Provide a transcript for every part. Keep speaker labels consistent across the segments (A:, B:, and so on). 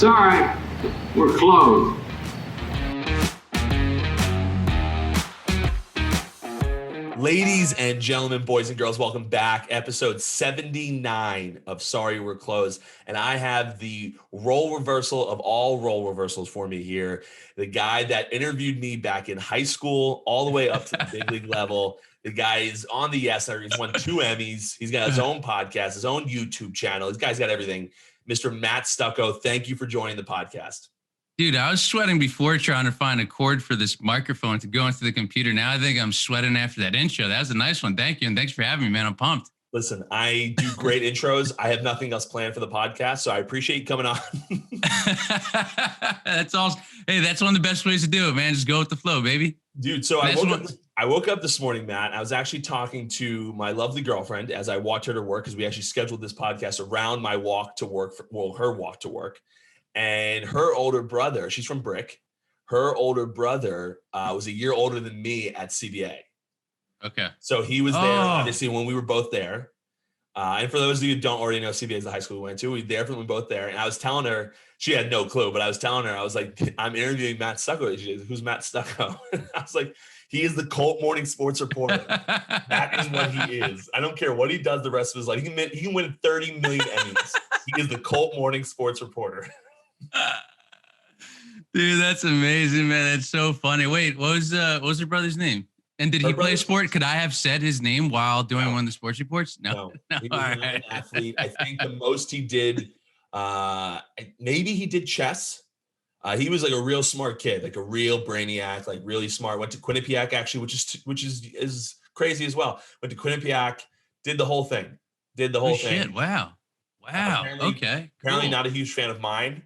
A: Sorry, we're closed.
B: Ladies and gentlemen, boys and girls, welcome back. Episode 79 of Sorry We're Closed. And I have the role reversal of all role reversals for me here. The guy that interviewed me back in high school, all the way up to the big league level. The guy is on the Yes Network. He's won 2 Emmys. He's got his own podcast, his own YouTube channel. This guy's got everything. Mr. Matt Stucko, thank you for joining the podcast.
C: Dude, I was sweating before trying to find a cord for this microphone to go into the computer. Now I think I'm sweating after that intro. That was a nice one. Thank you. And thanks for having me, man. I'm pumped.
B: Listen, I do great intros. I have nothing else planned for the podcast, so I appreciate you coming on.
C: That's awesome. Hey, that's one of the best ways to do it, man. Just go with the flow, baby.
B: Dude, so I woke up this morning, Matt. I was actually talking to my lovely girlfriend as I walked her to work because we actually scheduled this podcast around my walk to work, her walk to work. And her older brother, she's from Brick. Her older brother was a year older than me at CBA.
C: Okay.
B: So he was there, obviously, when we were both there. And for those of you who don't already know, CBA is the high school we went to. We were there when we were both there. And I was telling her, she had no clue, but I was telling her, I was like, I'm interviewing Matt Stucko. She goes, who's Matt Stucko? I was like, he is the Colt morning sports reporter. That is what he is. I don't care what he does the rest of his life. He can win 30 million Emmys. He is the Colt morning sports reporter.
C: Dude, that's amazing, man. That's so funny. Wait, what was your brother's name? And did he play a sport? Could I have said his name while doing one of the sports reports? No.
B: He was not an athlete. I think the most he did, maybe he did chess. He was like a real smart kid, like a real brainiac, like really smart. Went to Quinnipiac actually, which is crazy as well. Went to Quinnipiac, did the whole thing. Thing.
C: Shit! Wow. Okay.
B: Apparently not a huge fan of mine.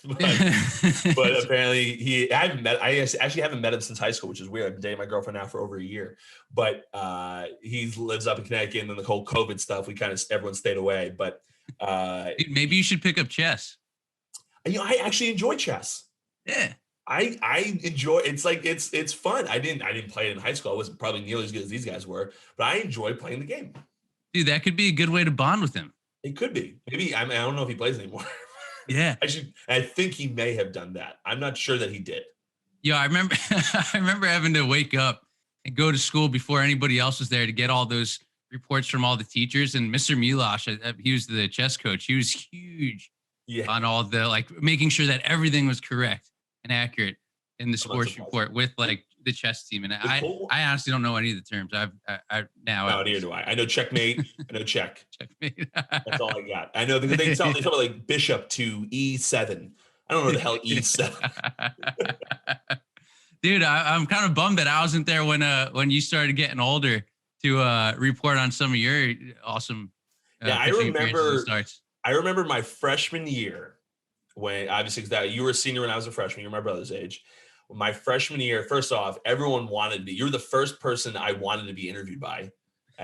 B: but apparently I actually haven't met him since high school, which is weird. I've been dating my girlfriend now for over a year, but he lives up in Connecticut, and then the whole COVID stuff, everyone stayed away. But
C: maybe you should pick up chess.
B: I actually enjoy chess.
C: Yeah.
B: I enjoy it's fun. I didn't play it in high school. I wasn't probably nearly as good as these guys were, but I enjoy playing the game.
C: Dude, that could be a good way to bond with him.
B: It could be. Maybe I don't know if he plays anymore.
C: Yeah.
B: I think he may have done that. I'm not sure that he did.
C: Yeah, I remember having to wake up and go to school before anybody else was there to get all those reports from all the teachers. And Mr. Milosh, he was the chess coach. He was huge on all the making sure that everything was correct and accurate in the sports report with the chess team. And I honestly don't know any of the terms.
B: Neither do I. I know checkmate. I know check.
C: Checkmate.
B: That's all I got. I know because they talk about like bishop to E7. I don't know the hell E7.
C: Dude, I'm kind of bummed that I wasn't there when you started getting older to report on some of your awesome.
B: I remember my freshman year when obviously that you were a senior when I was a freshman. You're my brother's age. My freshman year, first off, everyone wanted me. You were the first person I wanted to be interviewed by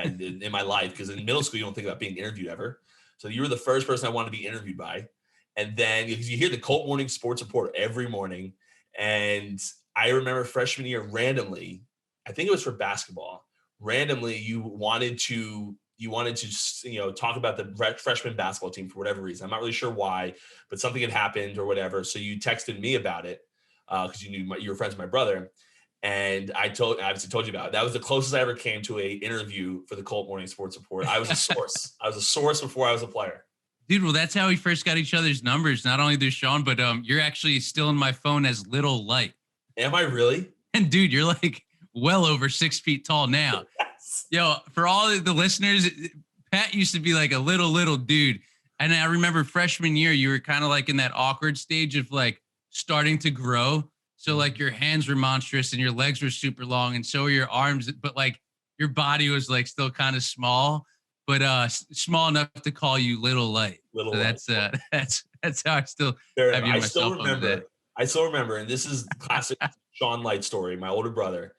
B: in my life, because in middle school, you don't think about being interviewed ever. So you were the first person I wanted to be interviewed by. And then because you hear the Colt morning sports report every morning. And I remember freshman year randomly, I think it was for basketball, randomly you wanted to talk about the freshman basketball team for whatever reason. I'm not really sure why, but something had happened or whatever. So you texted me about it. Because you were friends with my brother, and I obviously told you about it. That was the closest I ever came to a interview for the Colt Morning Sports Report. I was a source. I was a source before I was a player.
C: Dude, well, that's how we first got each other's numbers. Not only there's Sean, but you're actually still in my phone as Little Light.
B: Am I really?
C: And dude, you're like well over 6 feet tall now.
B: Yes.
C: Yo, for all the listeners, Pat used to be like a little dude. And I remember freshman year, you were kind of like in that awkward stage of like starting to grow. So like your hands were monstrous and your legs were super long, and so were your arms, but like your body was like still kind of small, but small enough to call you Little Light.
B: Little
C: so
B: Light.
C: That's how I still have you myself on that.
B: I still remember, and this is classic Sean Light story, my older brother.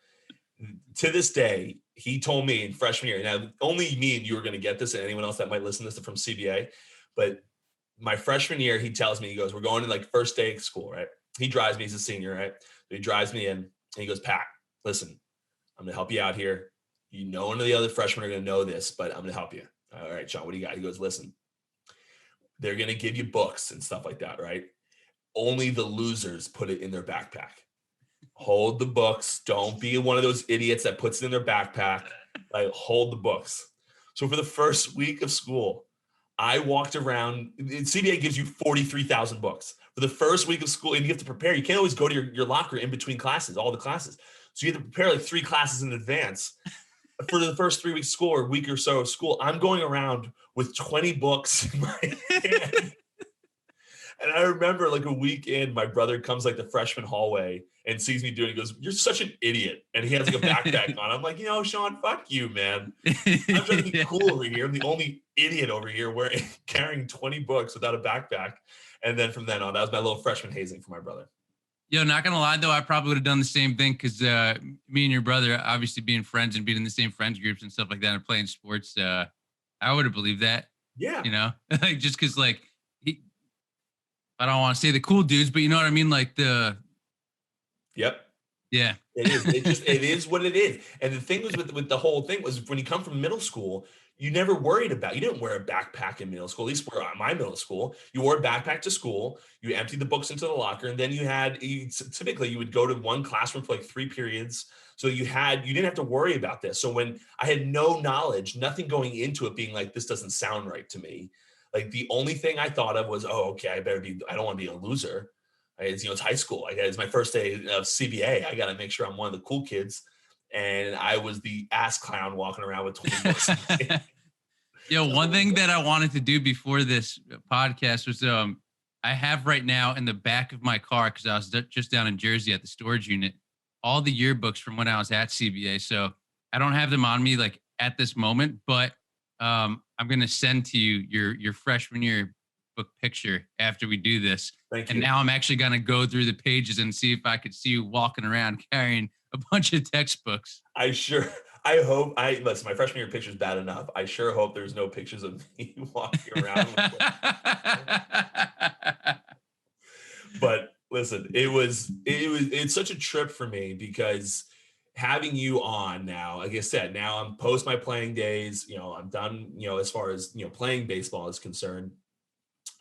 B: To this day, he told me in freshman year, now only me and you are going to get this, and anyone else that might listen to this from CBA, but my freshman year, he tells me, he goes, we're going to like first day of school, right? He drives me, he's a senior, right? So he drives me in and he goes, Pat, listen, I'm going to help you out here. None of the other freshmen are going to know this, but I'm going to help you. All right, Sean, what do you got? He goes, listen, they're going to give you books and stuff like that, right? Only the losers put it in their backpack. Hold the books. Don't be one of those idiots that puts it in their backpack. Like, hold the books. So for the first week of school, I walked around. CBA gives you 43,000 books. For the first week of school, and you have to prepare. You can't always go to your locker in between classes, all the classes. So you have to prepare like 3 classes in advance. For the first 3 weeks of school or a week or so of school, I'm going around with 20 books in my hand. And I remember like a week in, my brother comes like the freshman hallway and sees me doing it. He goes, "You're such an idiot." And he has like a backpack on. I'm like, Sean, fuck you, man. I'm trying to be cool over here. I'm the only idiot over here carrying 20 books without a backpack. And then from then on, that was my little freshman hazing for my brother.
C: Yo, not gonna lie though, I probably would have done the same thing because me and your brother, obviously being friends and being in the same friends groups and stuff like that and playing sports, I would have believed that.
B: Yeah.
C: Like just because like I don't want to say the cool dudes, but you know what I mean? Like
B: Yep.
C: Yeah.
B: It is. It is what it is. And the thing was with the whole thing was when you come from middle school, you never worried about, you didn't wear a backpack in middle school, at least where my middle school, you wore a backpack to school, you emptied the books into the locker, and then typically you would go to one classroom for like 3 periods. So you didn't have to worry about this. So when I had no knowledge, nothing going into it being like, this doesn't sound right to me. Like the only thing I thought of was, oh, okay, I don't want to be a loser. It's high school. It's my first day of CBA. I got to make sure I'm one of the cool kids. And I was the ass clown walking around with 20 books.
C: Yo, one thing that I wanted to do before this podcast was I have right now in the back of my car, because I was just down in Jersey at the storage unit, all the yearbooks from when I was at CBA. So I don't have them on me like at this moment, but I'm going to send to you your freshman year book picture after we do this.
B: Thank you.
C: And now I'm actually going to go through the pages and see if I could see you walking around carrying a bunch of textbooks.
B: Listen, my freshman year picture is bad enough. I sure hope there's no pictures of me walking around. But listen, it's such a trip for me because having you on now, like I said, now I'm post my playing days, I'm done, as far as, playing baseball is concerned.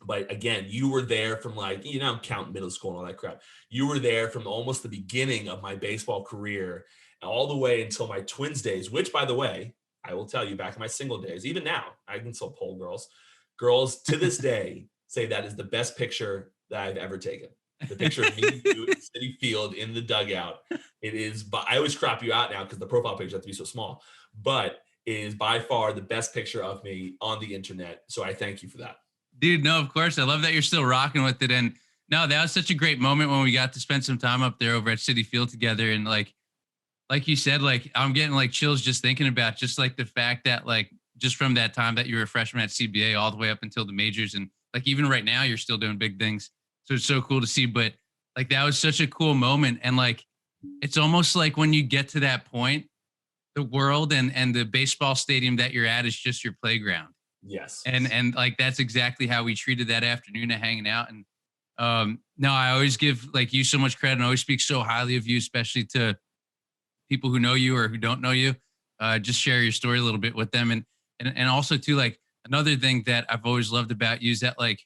B: But again, you were there from like, I'm counting middle school and all that crap. You were there from almost the beginning of my baseball career all the way until my Twins days, which, by the way, I will tell you, back in my single days, even now, I can still poll girls. Girls to this day say that is the best picture that I've ever taken. The picture of me and you at Citi Field in the dugout. It is, but I always crop you out now because the profile picture has to be so small, but it is by far the best picture of me on the internet. So I thank you for that.
C: Dude, no, of course. I love that you're still rocking with it. And no, that was such a great moment when we got to spend some time up there over at Citi Field together. And like you said, like I'm getting like chills just thinking about just like the fact that like just from that time that you were a freshman at CBA all the way up until the majors. And like even right now, you're still doing big things. So it's so cool to see. But like that was such a cool moment. And like it's almost like when you get to that point, the world and the baseball stadium that you're at is just your playground.
B: Yes.
C: And like that's exactly how we treated that afternoon of hanging out. And no, I always give like you so much credit and I always speak so highly of you, especially to people who know you or who don't know you. Just share your story a little bit with them. And also too, like another thing that I've always loved about you is that like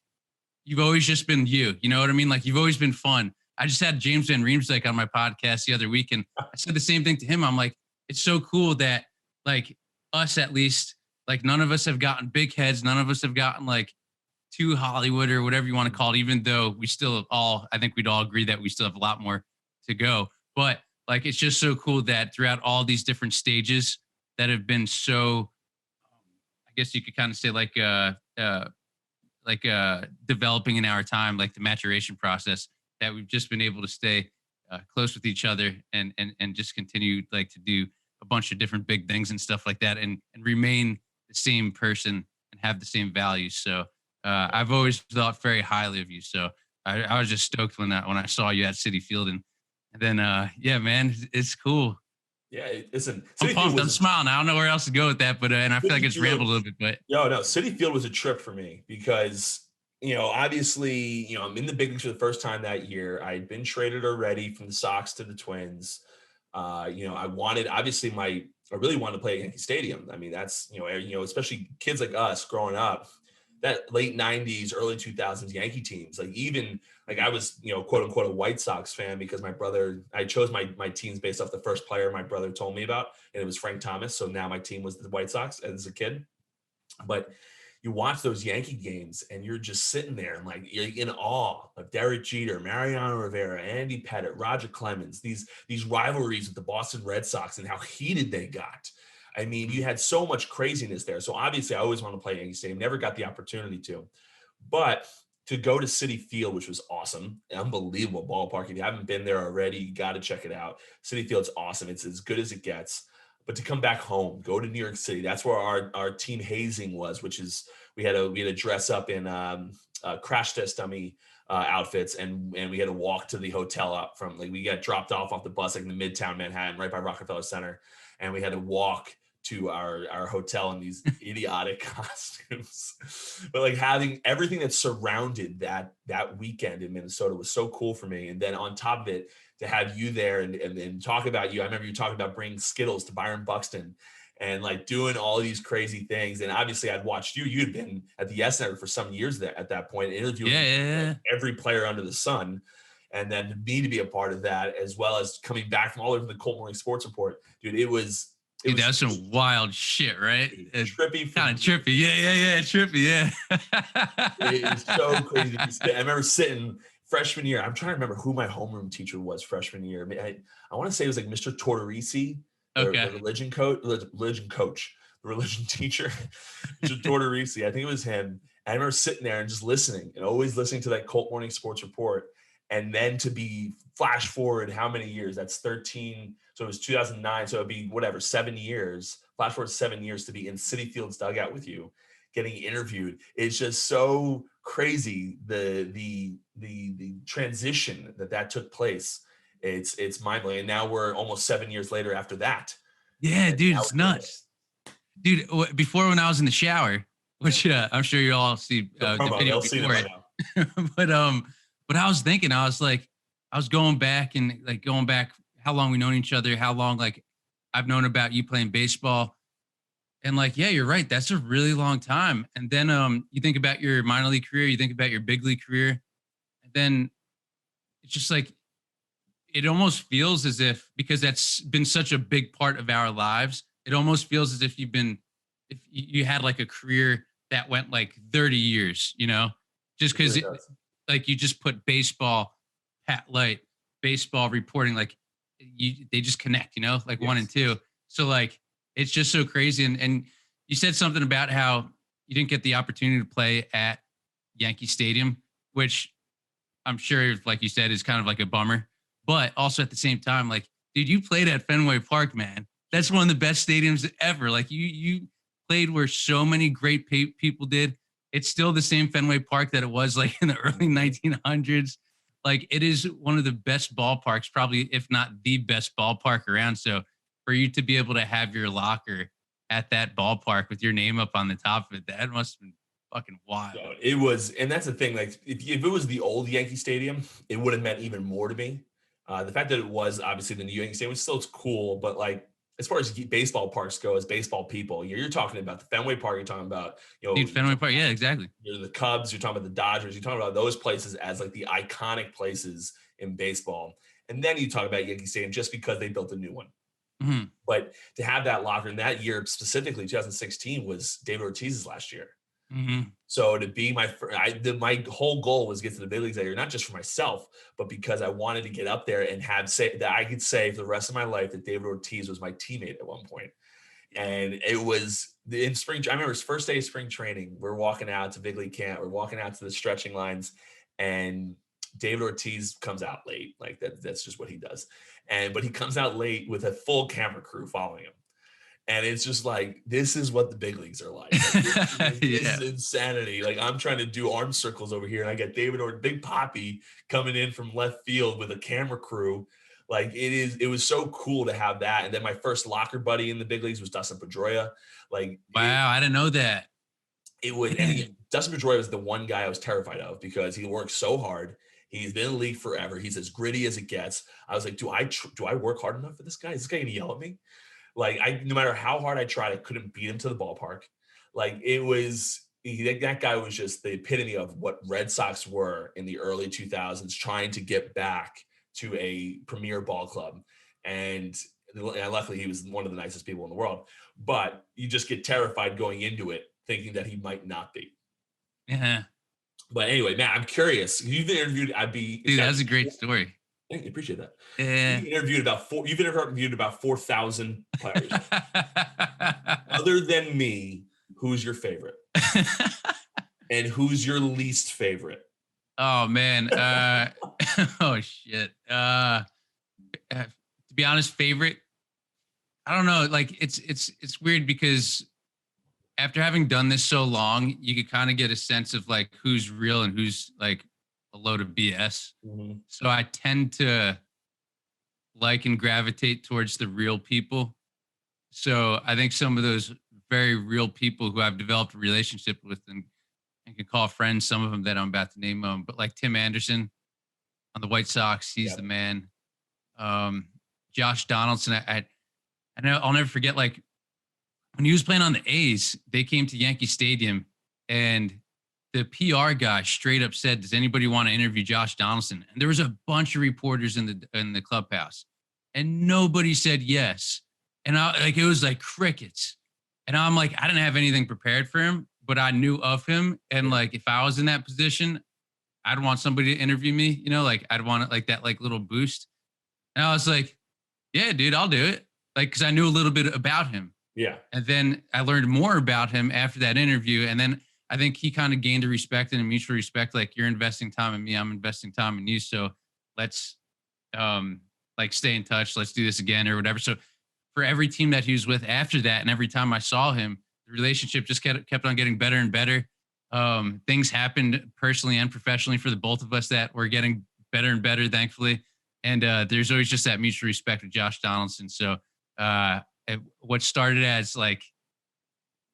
C: you've always just been you. You know what I mean? Like you've always been fun. I just had James Van Riemsdyk on my podcast the other week, and I said the same thing to him. I'm like, it's so cool that like us at least, like none of us have gotten big heads. None of us have gotten like too Hollywood or whatever you want to call it, even though we still I think we'd all agree that we still have a lot more to go. But like, it's just so cool that throughout all these different stages that have been so, I guess you could kind of say developing in our time, like the maturation process, that we've just been able to stay close with each other and just continue like to do a bunch of different big things and stuff like that and remain the same person and have the same values. So I've always thought very highly of you. So I was just stoked when I saw you at Citi Field and then yeah, man, it's cool.
B: Yeah, listen,
C: I'm pumped. I'm smiling. I don't know where else to go with that, but and I feel like it's rambled a little bit. But
B: no, Citi Field was a trip for me because obviously, I'm in the big leagues for the first time that year. I'd been traded already from the Sox to the Twins. I really wanted to play at Yankee Stadium. I mean, that's especially kids like us growing up. that late 90s, early 2000s Yankee teams. Like even like I was, quote unquote, a White Sox fan because I chose my teams based off the first player my brother told me about, and it was Frank Thomas. So now my team was the White Sox as a kid. But you watch those Yankee games and you're just sitting there and like you're in awe of Derek Jeter, Mariano Rivera, Andy Pettitte, Roger Clemens, these rivalries with the Boston Red Sox and how heated they got. I mean, you had so much craziness there. So obviously I always want to play Yankee Stadium, never got the opportunity to. But to go to Citi Field, which was awesome, unbelievable ballpark. If you haven't been there already, you got to check it out. Citi Field's awesome. It's as good as it gets. But to come back home, go to New York City, that's where our team hazing was, which is we had to dress up in crash test dummy outfits, and we had to walk to the hotel up from we got dropped off the bus like in the Midtown Manhattan, right by Rockefeller Center, and we had to walk to our hotel in these idiotic costumes. But like having everything that surrounded that weekend in Minnesota was so cool for me. And then on top of it, to have you there and talk about you. I remember you talking about bringing Skittles to Byron Buxton and like doing all of these crazy things. And obviously I'd watched you. You had been at the Yes Network for some years there at that point, interviewing every player under the sun. And then me to be a part of that, as well as coming back from all over the Colt Morning Sports Report, dude, it was
C: that's some wild shit, right?
B: Trippy.
C: Kind of trippy. Yeah. Trippy. Yeah.
B: It's so crazy. I remember sitting freshman year. I'm trying to remember who my homeroom teacher was freshman year. I want to say it was like Mr. Tortorisi, the religion coach, the religion teacher, Mr. Tortorisi. I think it was him. I remember sitting there and just listening and always listening to that Colt Morning Sports Report. And then to be flash forward how many years? That's 13. So it was 2009. So it'd be 7 years, flash forward 7 years to be in Citi Field's dugout with you, getting interviewed. It's just so crazy. The transition that took place. It's mind blowing. And now we're almost 7 years later after that.
C: Yeah, dude, it's nuts. Dude, before when I was in the shower, which I'm sure you all see the video before it. But I was thinking, I was going back how long we known each other, how long I've known about you playing baseball. And yeah, you're right. That's a really long time. And then you think about your minor league career, you think about your big league career. And then it's just it almost feels as if, because that's been such a big part of our lives, it almost feels as if if you had a career that went 30 years, just because you just put baseball, Pat Light, baseball reporting, they just connect, yes. One and two. So it's just so crazy. And you said something about how you didn't get the opportunity to play at Yankee Stadium, which I'm sure, like you said, is kind of a bummer. But also at the same time, dude, you played at Fenway Park, man. That's one of the best stadiums ever. You played where so many great people did. It's still the same Fenway Park that it was in the early 1900s. It is one of the best ballparks, probably, if not the best ballpark around. So for you to be able to have your locker at that ballpark with your name up on the top of it, that must have been fucking wild.
B: So it was, and that's the thing. If it was the old Yankee Stadium, it would have meant even more to me. The fact that it was obviously the new Yankee Stadium, it's cool, but as far as baseball parks go, as baseball people, you're talking about the Fenway Park. You're talking about
C: Dude, Fenway Park, yeah, exactly.
B: You're the Cubs. You're talking about the Dodgers. You're talking about those places as the iconic places in baseball. And then you talk about Yankee Stadium just because they built a new one.
C: Mm-hmm.
B: But to have that locker in that year specifically, 2016 was David Ortiz's last year.
C: Mm-hmm.
B: So to be my whole goal was to get to the big leagues that year, not just for myself, but because I wanted to get up there and that I could say for the rest of my life that David Ortiz was my teammate at one point. And it was in spring. I remember his first day of spring training. We're walking out to big league camp. We're walking out to the stretching lines, and David Ortiz comes out late. That's just what he does. But he comes out late with a full camera crew following him. And it's just this is what the big leagues are like. This is insanity. I'm trying to do arm circles over here, and I got David or Big Poppy coming in from left field with a camera crew. It was so cool to have that. And then my first locker buddy in the big leagues was Dustin Pedroia.
C: Wow, I didn't know that.
B: Dustin Pedroia was the one guy I was terrified of because he works so hard. He's been in the league forever. He's as gritty as it gets. I was like, do I work hard enough for this guy? Is this guy gonna yell at me? No matter how hard I tried, I couldn't beat him to the ballpark. It was that guy was just the epitome of what Red Sox were in the early 2000s, trying to get back to a premier ball club. And luckily, he was one of the nicest people in the world. But you just get terrified going into it, thinking that he might not be.
C: Yeah.
B: But anyway, Matt, I'm curious. You've been interviewed.
C: Dude, that's a great story.
B: Thank you. Appreciate that.
C: Yeah.
B: You've interviewed about 4,000 players. Other than me, who's your favorite? And who's your least favorite?
C: Oh man. Oh shit. To be honest, favorite. I don't know. Like it's weird because after having done this so long, you could kind of get a sense of like who's real and who's like a load of BS.
B: Mm-hmm.
C: So I tend to like and gravitate towards the real people. So I think some of those very real people who I've developed a relationship with and can call friends, some of them that I'm about to name them, but like Tim Anderson on the White Sox, he's the man. Josh Donaldson, I know I'll never forget, like when he was playing on the A's, they came to Yankee Stadium and the PR guy straight up said, "Does anybody want to interview Josh Donaldson?" And there was a bunch of reporters in the clubhouse, and nobody said yes. And it was like crickets. And I'm like, I didn't have anything prepared for him, but I knew of him. And like, if I was in that position, I'd want somebody to interview me. You know, like I'd want it like that, like little boost. And I was like, yeah, dude, I'll do it. Like, because I knew a little bit about him.
B: Yeah.
C: And then I learned more about him after that interview. And then I think he kind of gained a respect and a mutual respect. Like, you're investing time in me, I'm investing time in you. So let's like stay in touch. Let's do this again or whatever. So for every team that he was with after that, and every time I saw him, the relationship just kept on getting better and better. Things happened personally and professionally for the both of us that were getting better and better, thankfully. And there's always just that mutual respect with Josh Donaldson. So what started as like,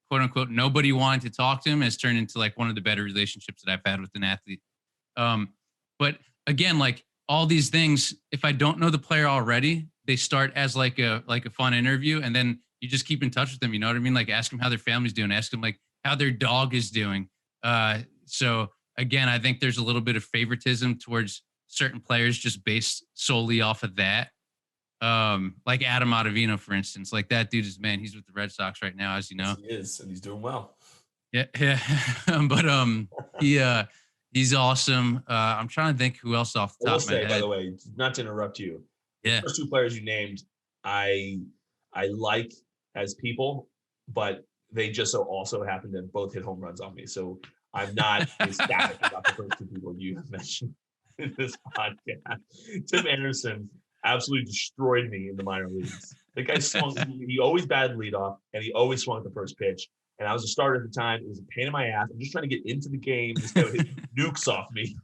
C: quote unquote, nobody wanted to talk to him has turned into like one of the better relationships that I've had with an athlete. But again, like all these things, if I don't know the player already, they start as like a fun interview, and then you just keep in touch with them. You know what I mean? Like ask them how their family's doing, ask them like how their dog is doing. So again, I think there's a little bit of favoritism towards certain players just based solely off of that. Like Adam Ottavino, for instance, like that dude is, man, he's with the Red Sox right now, as you know.
B: Yes, he is, and he's doing well.
C: Yeah. But he's awesome. I'm trying to think who else off the top of my head.
B: By the way, not to interrupt you.
C: Yeah.
B: The first two players you named, I like as people, but they just so also happen to both hit home runs on me. So I'm not ecstatic about the first two people you have mentioned in this podcast. Tim Anderson absolutely destroyed me in the minor leagues. The guy swung, he always batted leadoff, and he always swung at the first pitch. And I was a starter at the time. It was a pain in my ass. I'm just trying to get into the game instead of hitting nukes off me.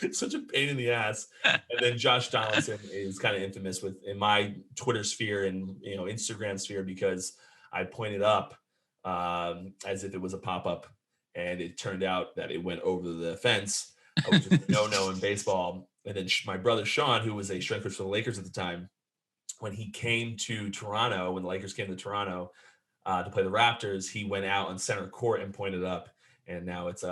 B: It's such a pain in the ass. And then Josh Donaldson is kind of infamous in my Twitter sphere and Instagram sphere because I pointed up as if it was a pop-up, and it turned out that it went over the fence, which is a no-no in baseball. And then my brother Sean, who was a strength coach for the Lakers at the time, when he came to Toronto, when the Lakers came to Toronto to play the Raptors, he went out on center court and pointed up. And now it's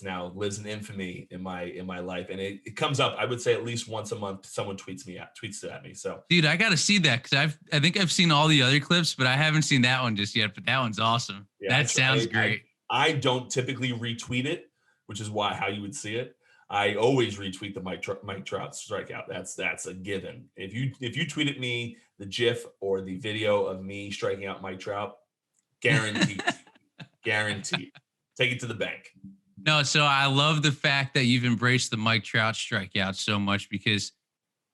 B: now lives in infamy in my life, and it comes up. I would say at least once a month, someone tweets it at me. So, dude,
C: I got to see that because I think I've seen all the other clips, but I haven't seen that one just yet. But that one's awesome. Yeah, that sounds great.
B: I don't typically retweet it, which is how you would see it. I always retweet the Mike Trout strikeout. That's a given. If you tweet at me the GIF or the video of me striking out Mike Trout, guaranteed, guaranteed. Take it to the bank.
C: No, so I love the fact that you've embraced the Mike Trout strikeout so much because,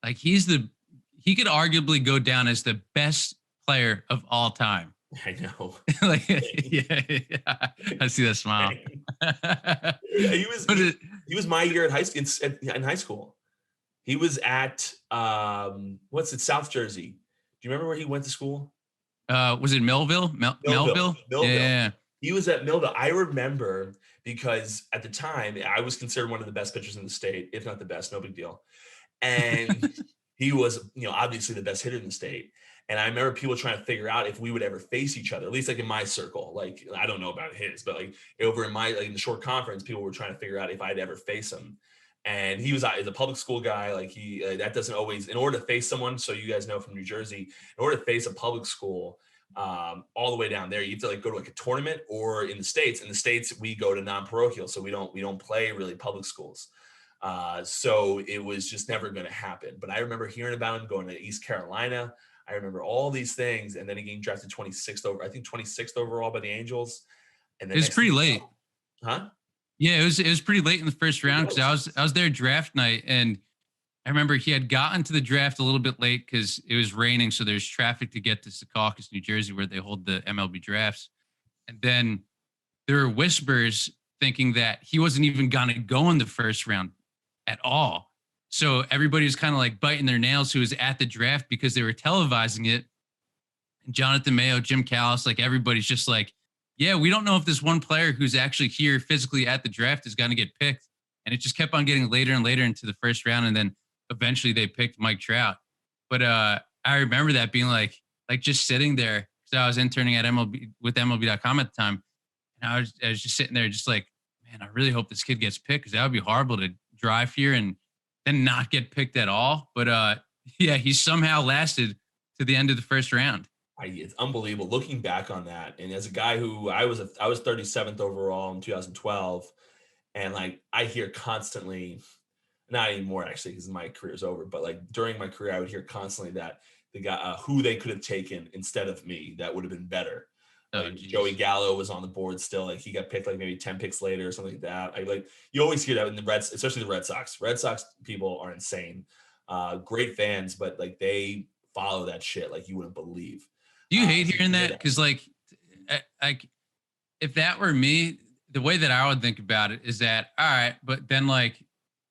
C: like, he could arguably go down as the best player of all time.
B: I know.
C: Like, yeah, I see that smile.
B: He was my year at in high school. He was at South Jersey. Do you remember where he went to school?
C: Was it Millville? Millville? Yeah.
B: He was at Millville. I remember because at the time I was considered one of the best pitchers in the state, if not the best, no big deal. And he was, obviously the best hitter in the state. And I remember people trying to figure out if we would ever face each other, at least like in my circle. Like, I don't know about his, but like over in my, like in the short conference, people were trying to figure out if I'd ever face him. And he's a public school guy. Like that doesn't always, in order to face someone, so you guys know from New Jersey, in order to face a public school, all the way down there, you have to like go to like a tournament, or in the States, we go to non-parochial. So we don't play really public schools. So it was just never going to happen. But I remember hearing about him going to East Carolina. I remember all these things. And then he getting drafted 26th overall by the Angels. And then
C: it was pretty late.
B: Huh?
C: Yeah, it was pretty late in the first round, because I was there draft night, and I remember he had gotten to the draft a little bit late because it was raining, so there's traffic to get to Secaucus, New Jersey, where they hold the MLB drafts. And then there were whispers thinking that he wasn't even gonna go in the first round at all. So everybody was kind of like biting their nails who was at the draft, because they were televising it. And Jonathan Mayo, Jim Callis, like everybody's just like, yeah, we don't know if this one player who's actually here physically at the draft is going to get picked. And it just kept on getting later and later into the first round. And then eventually they picked Mike Trout. But I remember that being like just sitting there, because I was interning at MLB with MLB.com at the time. And I was just sitting there just like, man, I really hope this kid gets picked, because that would be horrible to drive here and then not get picked at all. But yeah, he somehow lasted to the end of the first round.
B: It's unbelievable looking back on that. And as a guy who I was 37th overall in 2012, and like I hear constantly, not anymore actually because my career's over, but like during my career I would hear constantly that the guy who they could have taken instead of me that would have been better. Like Joey Gallo was on the board still, like he got picked like maybe 10 picks later or something like that. You always hear that in the Reds, especially the Red Sox. Red Sox people are insane, great fans, but like they follow that shit like you wouldn't believe.
C: Do you hate hearing that? Because like if that were me, the way that I would think about it is that, all right, but then like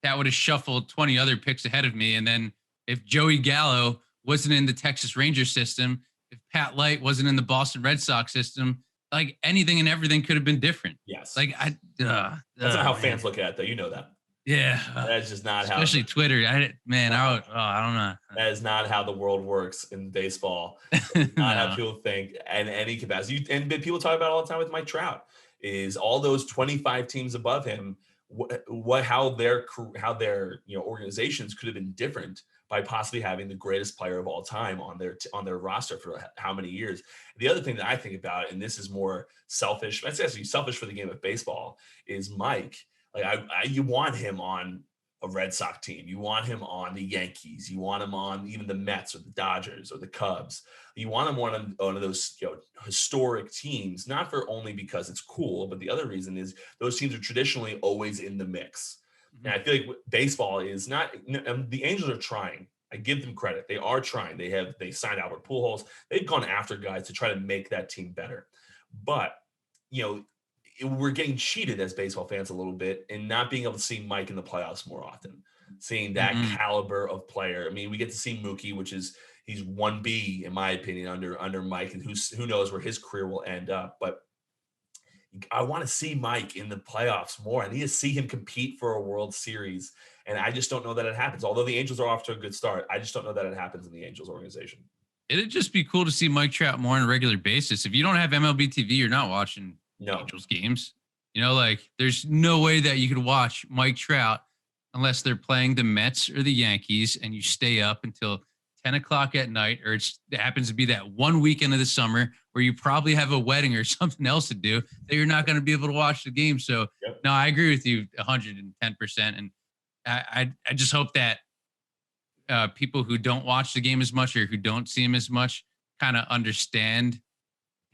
C: that would have shuffled 20 other picks ahead of me. And then if Joey Gallo wasn't in the Texas Rangers system, if Pat Light wasn't in the Boston Red Sox system, like anything and everything could have been different.
B: Yes.
C: Like
B: that's not how fans look at it, though. You know that.
C: Yeah.
B: That's just not
C: especially Twitter. I don't know.
B: That is not how the world works in baseball. It's not how people think in any capacity. And people talk about it all the time with Mike Trout is all those 25 teams above him, how their organizations could have been different by possibly having the greatest player of all time on their roster for how many years. The other thing that I think about, and this is more selfish, it's actually selfish for the game of baseball, is Mike. Like you want him on a Red Sox team. You want him on the Yankees. You want him on even the Mets or the Dodgers or the Cubs. You want him on one of those historic teams, not for only because it's cool, but the other reason is those teams are traditionally always in the mix. Mm-hmm. And I feel like baseball is not. The Angels are trying. I give them credit. They are trying. They signed Albert Pujols. They've gone after guys to try to make that team better. But we're getting cheated as baseball fans a little bit and not being able to see Mike in the playoffs more often, seeing that caliber of player. I mean, we get to see Mookie, he's 1B in my opinion under Mike, and who knows where his career will end up. But I want to see Mike in the playoffs more. I need to see him compete for a World Series. And I just don't know that it happens. Although the Angels are off to a good start, I just don't know that it happens in the Angels organization.
C: It'd just be cool to see Mike Trout more on a regular basis. If you don't have MLB TV, you're not watching Angels games. There's no way that you could watch Mike Trout unless they're playing the Mets or the Yankees and you stay up until 10 o'clock at night, or it happens to be that one weekend of the summer where you probably have a wedding or something else to do that you're not going to be able to watch the game. So no, I agree with you 110%. And I just hope that people who don't watch the game as much or who don't see him as much kind of understand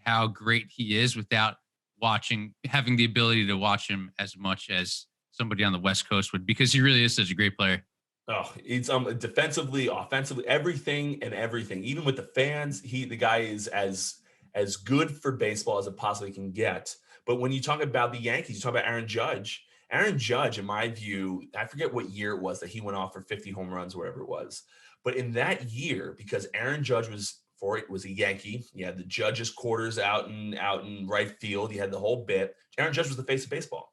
C: how great he is without having the ability to watch him as much as somebody on the West Coast would, because he really is such a great player.
B: Oh, it's defensively, offensively, everything. Even with the fans, the guy is as good for baseball as it possibly can get. But when you talk about the Yankees, you talk about Aaron Judge. Aaron Judge, in my view, I forget what year it was that he went off for 50 home runs, wherever it was. But in that year, because Aaron Judge was a Yankee, you had the Judge's quarters out in right field. You had the whole bit. Aaron Judge was the face of baseball.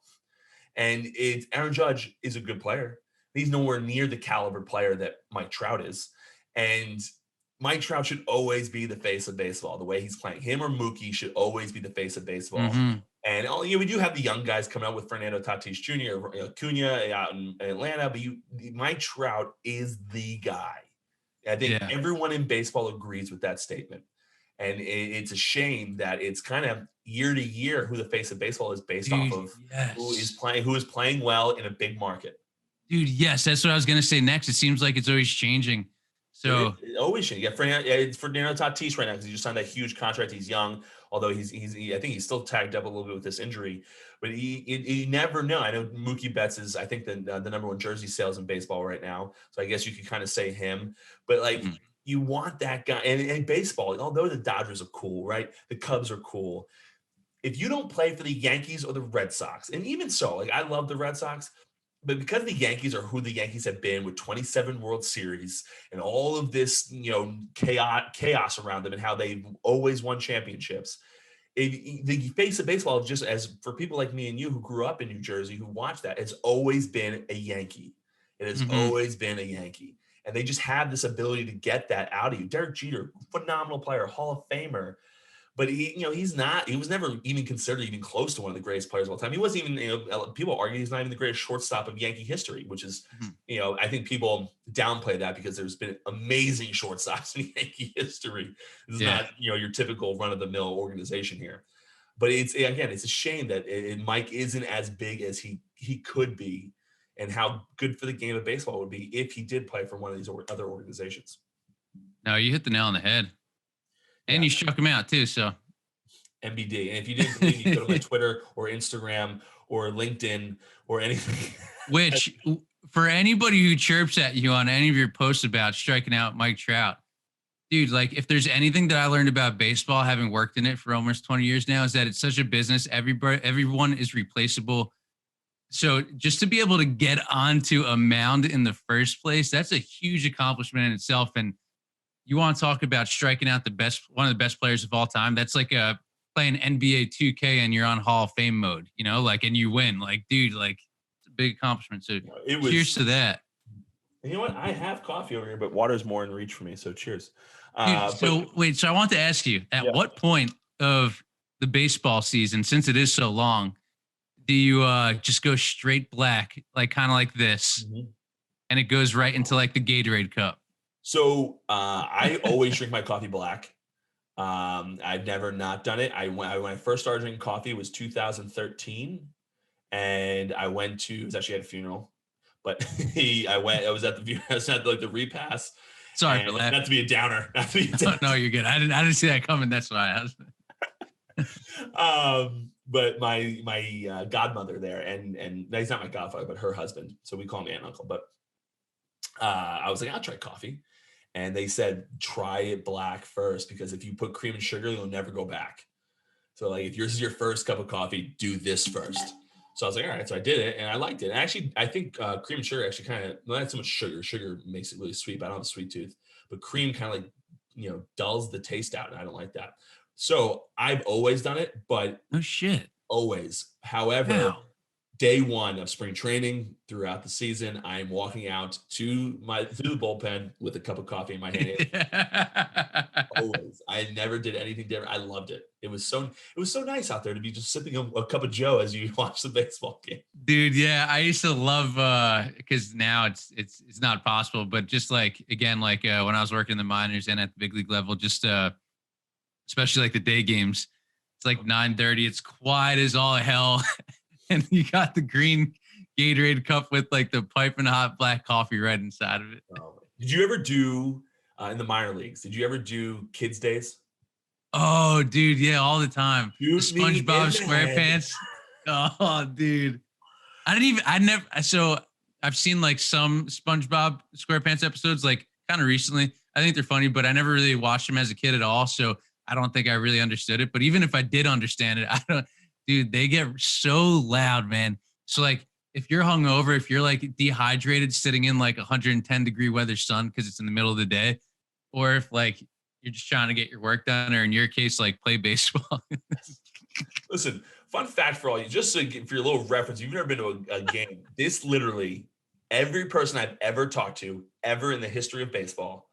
B: And Aaron Judge is a good player. He's nowhere near the caliber player that Mike Trout is. And Mike Trout should always be the face of baseball. The way he's playing, him or Mookie should always be the face of baseball.
C: Mm-hmm.
B: And we do have the young guys coming out with Fernando Tatis Jr., Acuna out in Atlanta, but Mike Trout is the guy. I think everyone in baseball agrees with that statement. And it's a shame that it's kind of year to year who the face of baseball is based off of who is playing well in a big market.
C: Dude, yes, that's what I was gonna say next. It seems like it's always changing. So
B: it always changing. Yeah, it's Fernando Tatis right now because he just signed that huge contract. He's young, although I think he's still tagged up a little bit with this injury. But you never know. I know Mookie Betts is, I think, the number one jersey sales in baseball right now. So I guess you could kind of say him. But like you want that guy. And baseball, although the Dodgers are cool, right? The Cubs are cool. If you don't play for the Yankees or the Red Sox, and even so, like I love the Red Sox, but because the Yankees are who the Yankees have been with 27 World Series and all of this, chaos around them and how they've always won championships, the face of baseball, just as for people like me and you who grew up in New Jersey, who watched that, it's always been a Yankee. It has always been a Yankee. And they just have this ability to get that out of you. Derek Jeter, phenomenal player, Hall of Famer. But he was never even considered even close to one of the greatest players of all time. He wasn't even, people argue he's not even the greatest shortstop of Yankee history, which is, I think people downplay that because there's been amazing shortstops in Yankee history. This is not, your typical run of the mill organization here. But it's a shame that Mike isn't as big as he could be, and how good for the game of baseball would be if he did play for one of these other organizations.
C: No, you hit the nail on the head. And you struck him out too, so.
B: MBD. And if you didn't believe, you go to my Twitter or Instagram or LinkedIn or anything.
C: Which, for anybody who chirps at you on any of your posts about striking out Mike Trout, dude, like if there's anything that I learned about baseball, having worked in it for almost 20 years now, is that it's such a business. Everyone is replaceable. So just to be able to get onto a mound in the first place, that's a huge accomplishment in itself. And you want to talk about striking out one of the best players of all time. That's like playing NBA 2K and you're on Hall of Fame mode, and you win. Like, dude, like it's a big accomplishment. So cheers to that.
B: You know what? I have coffee over here, but water's more in reach for me. So cheers.
C: Dude, so I want to ask you, at what point of the baseball season, since it is so long, do you just go straight black, like kind of like this, and it goes right into like the Gatorade cup?
B: So I always drink my coffee black. I've never not done it. When I first started drinking coffee, it was 2013, and I was actually at a funeral, but I was at the repast.
C: Sorry for that.
B: Not to be a downer.
C: No, you're good. I didn't see that coming. That's why
B: but my godmother there, and he's not my godfather, but her husband. So we call him aunt and uncle. But I was like, I'll try coffee. And they said, try it black first, because if you put cream and sugar, you'll never go back. So like, if yours is your first cup of coffee, do this first. So I was like, all right. So I did it and I liked it. And actually, I think cream and sugar actually kind of, not so much sugar. Sugar makes it really sweet, but I don't have a sweet tooth. But cream kind of like, dulls the taste out, and I don't like that. So I've always done it, but
C: no shit.
B: Always. However, day one of spring training throughout the season, I am walking out to the bullpen with a cup of coffee in my hand. Always. I never did anything different. I loved it. It was so nice out there to be just sipping a cup of Joe as you watch the baseball game.
C: Dude, yeah, I used to love because now it's not possible, but just like again, like when I was working in the minors and at the big league level, just especially like the day games, it's like 9:30. It's quiet as all hell. And you got the green Gatorade cup with like the piping hot black coffee right inside of it.
B: Did you ever do in the minor leagues? Did you ever do kids' days?
C: Oh, dude, yeah, all the time. The SpongeBob SquarePants. Oh, dude, So I've seen like some SpongeBob SquarePants episodes, like kind of recently. I think they're funny, but I never really watched them as a kid at all. So I don't think I really understood it. But even if I did understand it, dude, they get so loud, man. So like if you're hungover, if you're like dehydrated, sitting in like 110-degree weather sun because it's in the middle of the day, or if like you're just trying to get your work done, or in your case, like play baseball.
B: Listen, fun fact for all you, just for your little reference, you've never been to a game. This literally, every person I've ever talked to, ever in the history of baseball,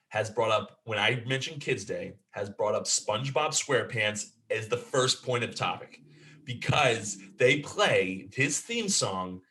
B: has brought up, when I mentioned Kids Day, has brought up SpongeBob SquarePants as the first point of topic because they play his theme song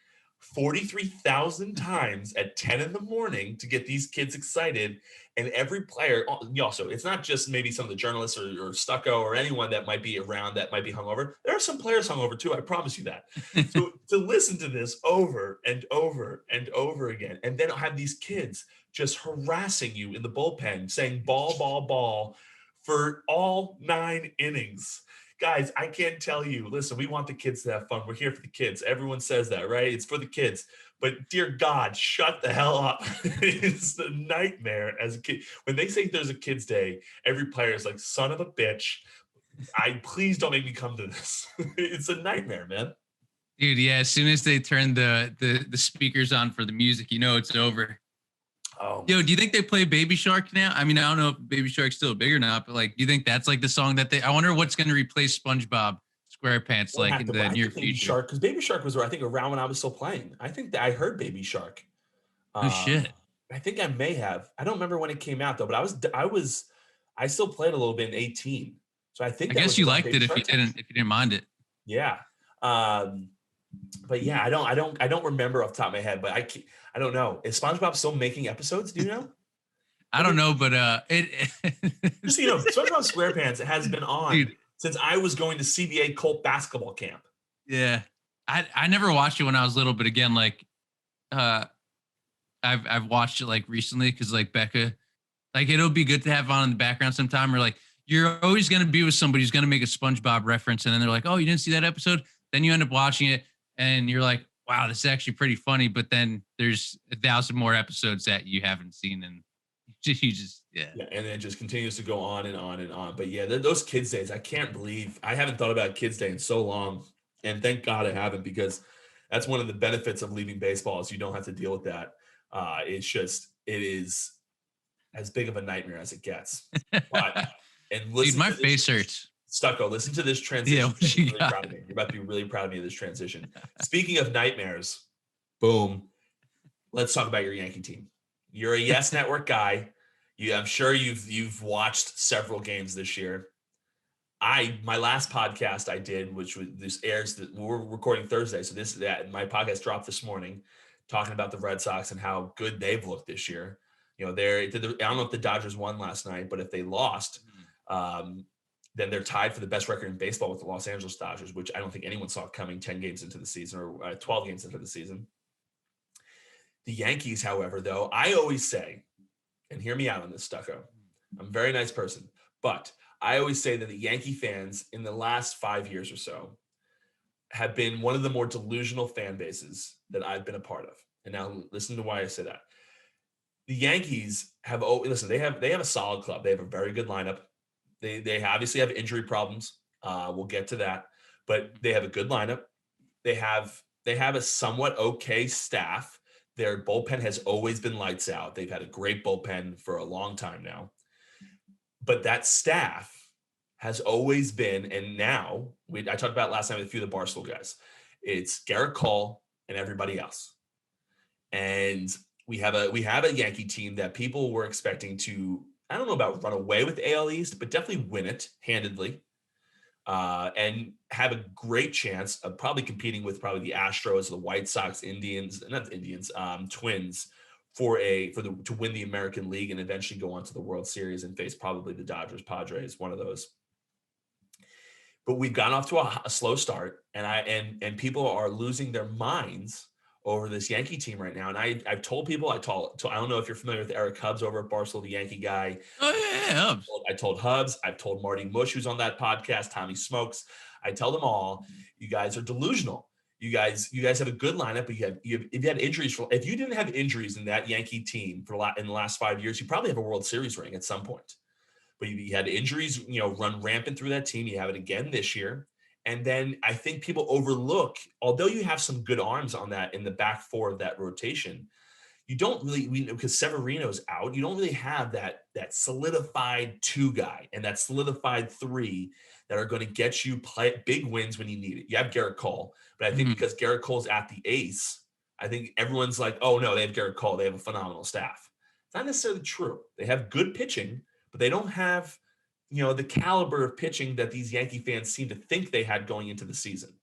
B: 43,000 times at 10 in the morning to get these kids excited. And every player, also, it's not just maybe some of the journalists or Stucko or anyone that might be around that might be hungover. There are some players hungover too. I promise you that. So to listen to this over and over and over again, and then have these kids just harassing you in the bullpen, saying ball, ball, ball for all 9 innings. Guys, I can't tell you. Listen, we want the kids to have fun. We're here for the kids. Everyone says that, right? It's for the kids. But dear God, shut the hell up. It's a nightmare as a kid. When they say there's a kids' day, every player is like, son of a bitch. Please don't make me come to this. It's a nightmare, man.
C: Dude, yeah, as soon as they turn the speakers on for the music, you know it's over.
B: Oh,
C: yo, do you think they play Baby Shark now? I mean, I don't know if Baby Shark's still big or not, but like, do you think that's like the song that I wonder what's going to replace SpongeBob SquarePants like in the near future?
B: Baby Shark, because Baby Shark was, I think, around when I was still playing. I think that I heard Baby Shark.
C: Oh shit!
B: I think I may have. I don't remember when it came out though, but I still played a little bit in 18. So I think
C: I guess you liked it if you didn't mind it.
B: Yeah. But yeah, I don't remember off the top of my head, but I don't know. Is SpongeBob still making episodes? Do you know?
C: I don't know, but
B: just so you know, SpongeBob SquarePants has been on since I was going to CBA Colt basketball camp.
C: Yeah, I never watched it when I was little, but again, like, I've watched it like recently because like Becca, like it'll be good to have on in the background sometime. Or like you're always gonna be with somebody who's gonna make a SpongeBob reference, and then they're like, "Oh, you didn't see that episode?" Then you end up watching it, and you're like, "Wow, this is actually pretty funny." But then there's 1,000 more episodes that you haven't seen, and you just yeah,
B: and then it just continues to go on and on and on. But yeah, those kids' days, I can't believe I haven't thought about Kids' Day in so long, and thank God I haven't, because that's one of the benefits of leaving baseball is you don't have to deal with that. It is as big of a nightmare as it gets. But and listen,
C: dude, my face hurts.
B: Stucko, listen to this transition.
C: Yeah, what you got?
B: Proud of me. You're about to be really proud of me of this transition. Speaking of nightmares, boom. Let's talk about your Yankee team. You're a Yes Network guy. I'm sure you've watched several games this year. My last podcast I did, which was this airs that we're recording Thursday, so my podcast dropped this morning, talking about the Red Sox and how good they've looked this year. You know, I don't know if the Dodgers won last night, but if they lost, then they're tied for the best record in baseball with the Los Angeles Dodgers, which I don't think anyone saw coming 10 games into the season or 12 games into the season. The Yankees, however, though, I always say, and hear me out on this, Stucko, I'm a very nice person, but I always say that the Yankee fans in the last 5 years or so have been one of the more delusional fan bases that I've been a part of. And now listen to why I say that. The Yankees have, they have a solid club. They have a very good lineup. They obviously have injury problems. We'll get to that, but they have a good lineup. They have a somewhat okay staff. Their bullpen has always been lights out. They've had a great bullpen for a long time now. But that staff has always been, and now I talked about last time with a few of the Barstool guys. It's Garrett Cole and everybody else. And we have a Yankee team that people were expecting to, I don't know about run away with AL East, but definitely win it handedly, and have a great chance of probably competing with probably the Astros, the White Sox, Twins to win the American League and eventually go on to the World Series and face probably the Dodgers, Padres, one of those. But we've gotten off to a slow start, and people are losing their minds over this Yankee team right now. And I've told people, I don't know if you're familiar with Eric Hubbs over at Barstool, the Yankee guy.
C: Oh yeah, Hubbs.
B: I told Hubbs, I've told Marty Mush, who's on that podcast, Tommy Smokes. I tell them all, you guys are delusional. You guys have a good lineup, but if you had injuries, if you didn't have injuries in that Yankee team in the last 5 years, you probably have a World Series ring at some point. But you had injuries, run rampant through that team. You have it again this year. And then I think people overlook, although you have some good arms on that in the back four of that rotation, you don't really, because Severino's out, you don't really have that solidified 2 guy and that solidified 3 that are going to get you big wins when you need it. You have Garrett Cole, but I think because Garrett Cole's at the ace, I think everyone's like, oh no, they have Garrett Cole. They have a phenomenal staff. It's not necessarily true. They have good pitching, but they don't have, the caliber of pitching that these Yankee fans seem to think they had going into the season.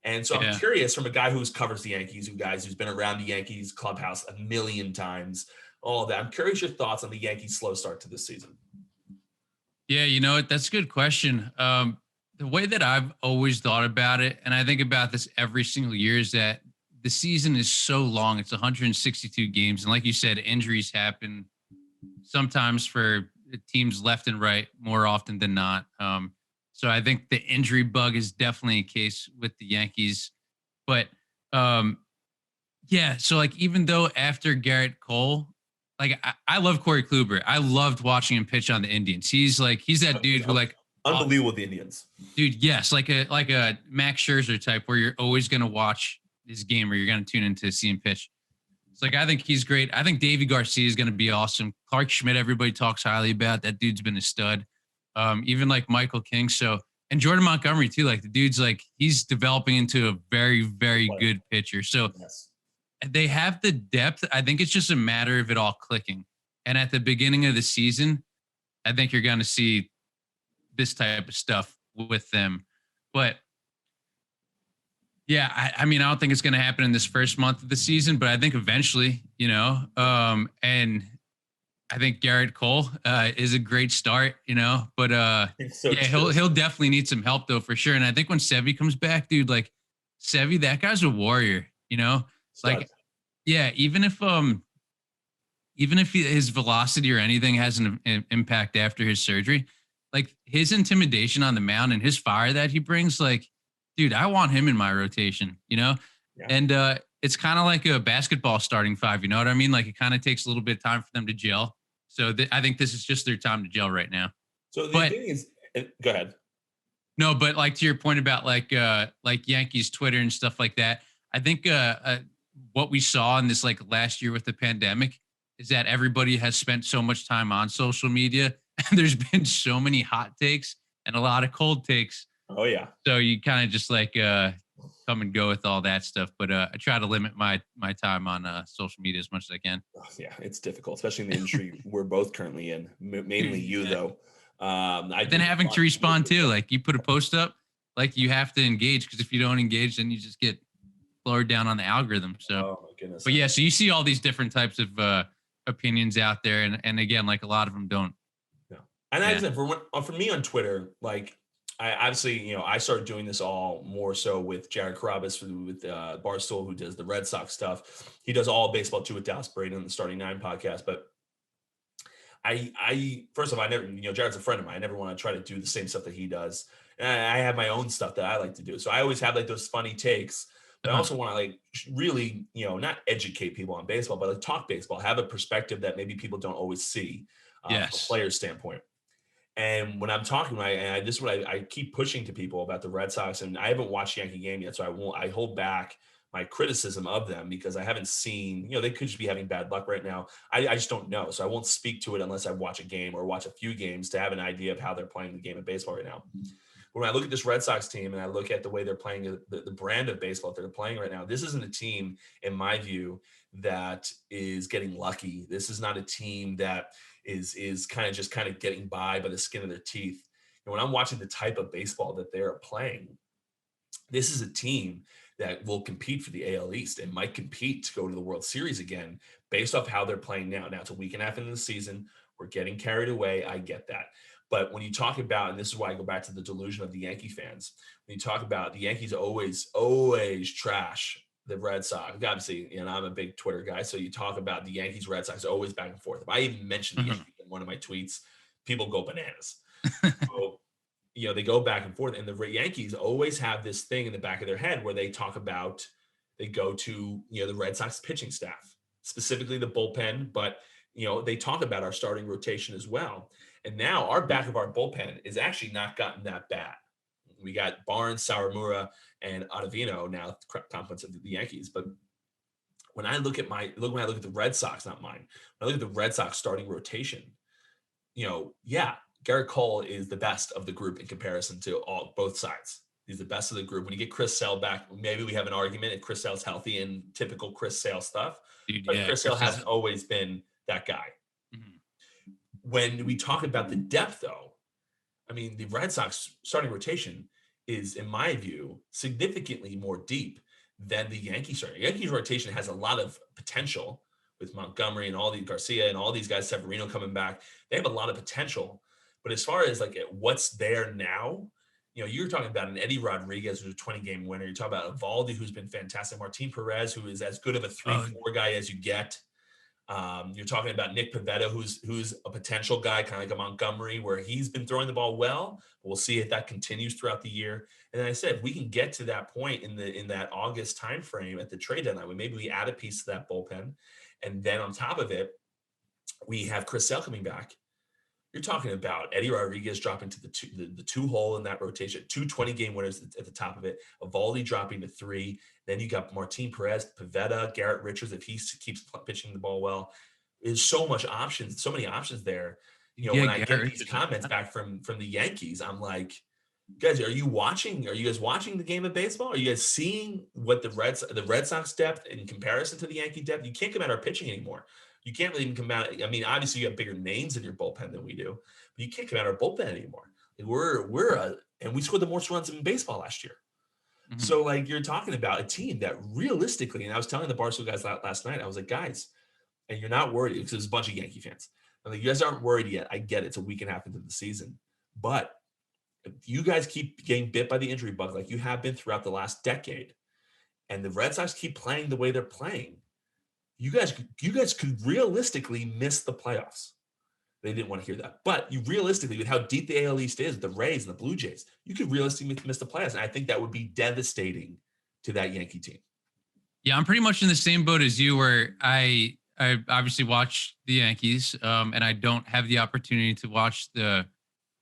B: And so I'm
C: Yeah.
B: curious, from a guy who covers the Yankees, who's been around the Yankees clubhouse a million times, all that. I'm curious your thoughts on the Yankees' slow start to this season.
C: Yeah, you know what? That's a good question. The way that I've always thought about it, and I think about this every single year, is that the season is so long. It's 162 games. And like you said, injuries happen sometimes for teams left and right more often than not. So I think the injury bug is definitely a case with the Yankees. But yeah, so like even though after Garrett Cole, like I love Corey Kluber. I loved watching him pitch on the Indians. He's that dude who like
B: unbelievable with the Indians.
C: Dude, yes, like a Max Scherzer type where you're always gonna watch his game or you're gonna tune in to see him pitch. It's like I think he's great. I think Davey Garcia is gonna be awesome. Clark Schmidt, everybody talks highly about. That dude's been a stud. Even like Michael King. So and Jordan Montgomery too. Like the dude's like he's developing into a very, very good pitcher. So they have the depth. I think it's just a matter of it all clicking. And at the beginning of the season, I think you're gonna see this type of stuff with them. But yeah, I mean, I don't think it's going to happen in this first month of the season, but I think eventually, and I think Garrett Cole is a great start, but he'll definitely need some help though, for sure. And I think when Sevy comes back, dude, like Sevy, that guy's a warrior, like, yeah, even if his velocity or anything has an impact after his surgery, like his intimidation on the mound and his fire that he brings, like, dude, I want him in my rotation, Yeah. And it's kind of like a basketball starting five, you know what I mean? Like it kind of takes a little bit of time for them to gel. So I think this is just their time to gel right now.
B: So the thing is, go ahead.
C: No, but like to your point about like Yankees Twitter and stuff like that, I think what we saw in this like last year with the pandemic is that everybody has spent so much time on social media. And there's been so many hot takes and a lot of cold takes.
B: Oh yeah.
C: So you kind of just like come and go with all that stuff. But I try to limit my time on social media as much as I can.
B: Oh, yeah, it's difficult, especially in the industry we're both currently in. Mainly you though.
C: Then having to respond too, like you put a post up, like you have to engage because if you don't engage, then you just get lowered down on the algorithm. So,
B: oh my goodness.
C: But yeah, so you see all these different types of opinions out there, and again, like a lot of them don't.
B: And I said for me on Twitter, like I obviously, I started doing this all more so with Jared Carabas with Barstool, who does the Red Sox stuff. He does all baseball too with Dallas Braden on the Starting Nine podcast. But I first of all, I never, Jared's a friend of mine. I never want to try to do the same stuff that he does. And I have my own stuff that I like to do. So I always have like those funny takes. But I also want to like really, not educate people on baseball, but like talk baseball, have a perspective that maybe people don't always see from a player's standpoint. And when I'm talking, this is what I keep pushing to people about the Red Sox, and I haven't watched Yankee game yet, so I hold back my criticism of them because I haven't seen, they could just be having bad luck right now. I just don't know. So I won't speak to it unless I watch a game or watch a few games to have an idea of how they're playing the game of baseball right now. But when I look at this Red Sox team and I look at the way they're playing, the brand of baseball that they're playing right now, this isn't a team, in my view, that is getting lucky. This is not a team that is kind of getting by the skin of their teeth. And when I'm watching the type of baseball that they're playing, this is a team that will compete for the AL East and might compete to go to the World Series again based off how they're playing now. Now it's a week and a half into the season. We're getting carried away. I get that. But when you talk about, and this is why I go back to the delusion of the Yankee fans, when you talk about the Yankees always trash the Red Sox, obviously, I'm a big Twitter guy, so you talk about the Yankees, Red Sox, always back and forth. If I even mention the Yankees in one of my tweets, people go bananas. So, they go back and forth, and the Yankees always have this thing in the back of their head where they talk about, they go to, the Red Sox pitching staff, specifically the bullpen, but, they talk about our starting rotation as well. And now our back of our bullpen is actually not gotten that bad. We got Barnes, Sawamura, and Ottavino now compliments of the Yankees. But when I look at the Red Sox, not mine, when I look at the Red Sox starting rotation, Garrett Cole is the best of the group in comparison to both sides. He's the best of the group. When you get Chris Sale back, maybe we have an argument if Chris Sale's healthy and typical Chris Sale stuff. But Chris Sale hasn't always been that guy.
C: Mhm.
B: When we talk about the depth, though, I mean, the Red Sox starting rotation is, in my view, significantly more deep than the Yankees starting. Yankees rotation has a lot of potential with Montgomery and all the Garcia and all these guys, Severino coming back. They have a lot of potential. But as far as like what's there now, you're talking about an Eddie Rodriguez who's a 20-game winner. You're talking about Evaldi, who's been fantastic. Martin Perez, who is as good of a 3-4 guy as you get. You're talking about Nick Pivetta, who's a potential guy, kind of like a Montgomery, where he's been throwing the ball well. But we'll see if that continues throughout the year. And then I said, if we can get to that point in that August timeframe at the trade deadline, where maybe we add a piece to that bullpen, and then on top of it, we have Chris Sale coming back. You're talking about Eddie Rodriguez dropping to the 2 hole in that rotation, 2 20-game winners at the top of it, Evaldi dropping to 3. Then you got Martin Perez, Pivetta, Garrett Richards, if he keeps pitching the ball well. There's so many options there. When I get these comments back from the Yankees, I'm like, guys, are you guys watching the game of baseball? Are you guys seeing what the Red Sox depth in comparison to the Yankee depth? You can't come at our pitching anymore. You can't really even come out. I mean, obviously you have bigger names in your bullpen than we do, but you can't come out our bullpen anymore. And we scored the most runs in baseball last year. Mm-hmm. So like you're talking about a team that realistically, and I was telling the Barstool guys last night, I was like, guys, and you're not worried because there's a bunch of Yankee fans. I'm like, you guys aren't worried yet. I get it. It's a week and a half into the season, but if you guys keep getting bit by the injury bug like you have been throughout the last decade, and the Red Sox keep playing the way they're playing, you guys could realistically miss the playoffs. They didn't want to hear that. But you realistically, with how deep the AL East is, the Rays and the Blue Jays, you could realistically miss the playoffs. And I think that would be devastating to that Yankee team.
C: Yeah, I'm pretty much in the same boat as you, where I obviously watch the Yankees, and I don't have the opportunity to watch the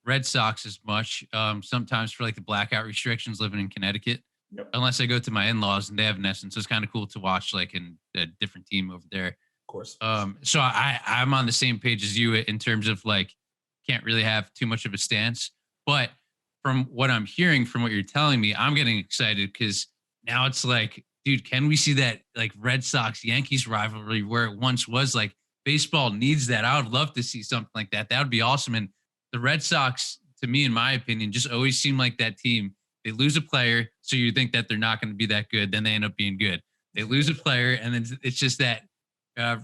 C: Red Sox as much, sometimes for like the blackout restrictions living in Connecticut. Yep. Unless I go to my in-laws and they have Nesson. So it's kind of cool to watch like in a different team over there.
B: Of course.
C: So I'm on the same page as you in terms of like, can't really have too much of a stance. But from what I'm hearing, from what you're telling me, I'm getting excited because now it's like, dude, can we see that like Red Sox Yankees rivalry where it once was? Like baseball needs that. I would love to see something like that. That would be awesome. And the Red Sox, to me, in my opinion, just always seem like that team. They lose a player, so you think that they're not going to be that good. Then they end up being good. They lose a player, and then it's just that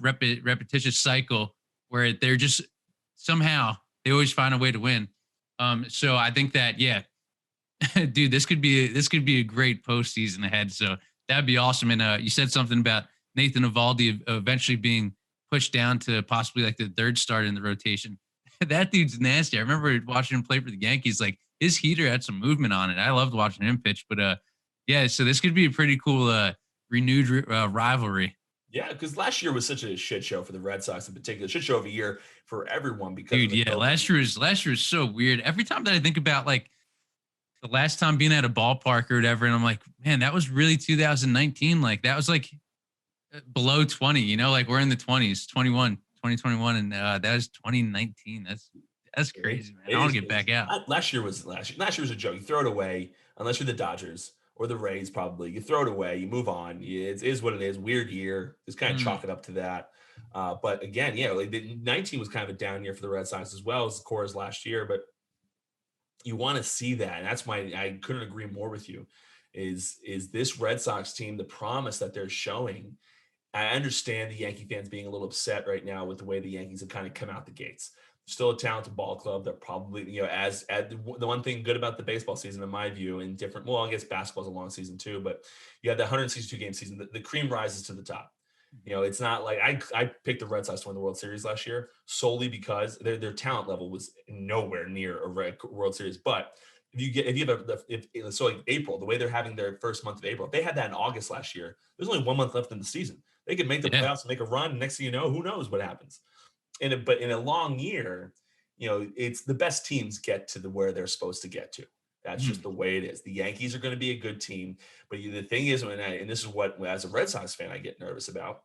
C: repetitious cycle where they're just somehow they always find a way to win. So I think that, yeah, dude, this could be a great postseason ahead. So that'd be awesome. And you said something about Nathan Evaldi eventually being pushed down to possibly like the 3rd starter in the rotation. That dude's nasty. I remember watching him play for the Yankees. Like his heater had some movement on it. I loved watching him pitch. But yeah, so this could be a pretty cool renewed rivalry.
B: Yeah, because last year was such a shit show for the Red Sox in particular. Shit show of a year for everyone because
C: dude, yeah, last year was so weird. Every time that I think about like the last time being at a ballpark or whatever, and I'm like, man, that was really 2019. Like that was like below 20, like we're in the 20s, 2021, and that was 2019. That's crazy, man. I want to get back out.
B: Last year was a joke. You throw it away unless you're the Dodgers or the Rays. Probably you throw it away. You move on. It is what it is. Weird year. Just kind of chalk it up to that. But again, yeah, like 19 was kind of a down year for the Red Sox as well as the Core's last year. But you want to see that, and that's why I couldn't agree more with you. Is this Red Sox team the promise that they're showing? I understand the Yankee fans being a little upset right now with the way the Yankees have kind of come out the gates. Still a talented ball club. They're probably, as the one thing good about the baseball season, in my view, and different. Well, I guess basketball's a long season too, but you have the 162 game season. The cream rises to the top. It's not like I picked the Red Sox to win the World Series last year solely because their talent level was nowhere near a World Series. But so like April, the way they're having their first month of April, if they had that in August last year, there's only 1 month left in the season. They could make the playoffs and make a run. Next thing you know, who knows what happens. But in a long year, it's the best teams get to where they're supposed to get to. That's just the way it is. The Yankees are going to be a good team. But the thing is, and this is what, as a Red Sox fan, I get nervous about.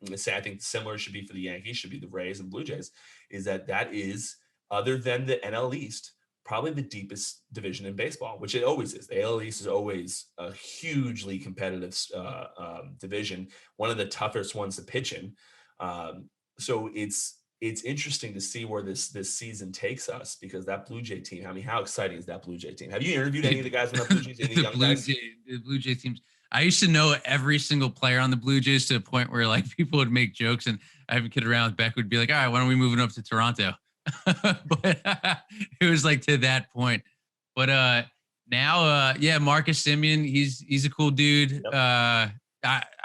B: I'm going to say I think similar should be for the Yankees, should be the Rays and Blue Jays, is that is, other than the NL East, probably the deepest division in baseball, which it always is. The AL East is always a hugely competitive division, one of the toughest ones to pitch in. so it's interesting to see where this season takes us, because that Blue Jay team, I mean, how exciting is that Blue Jay team? Have you interviewed any of the guys on that Blue Jays, any young guys?
C: The Blue Jay teams. I used to know every single player on the Blue Jays to a point where like people would make jokes, and I have a kid around. Beck would be like, "All right, why don't we move it up to Toronto?" But it was like to that point. But now, yeah, Marcus Simeon, he's a cool dude.
B: Yep.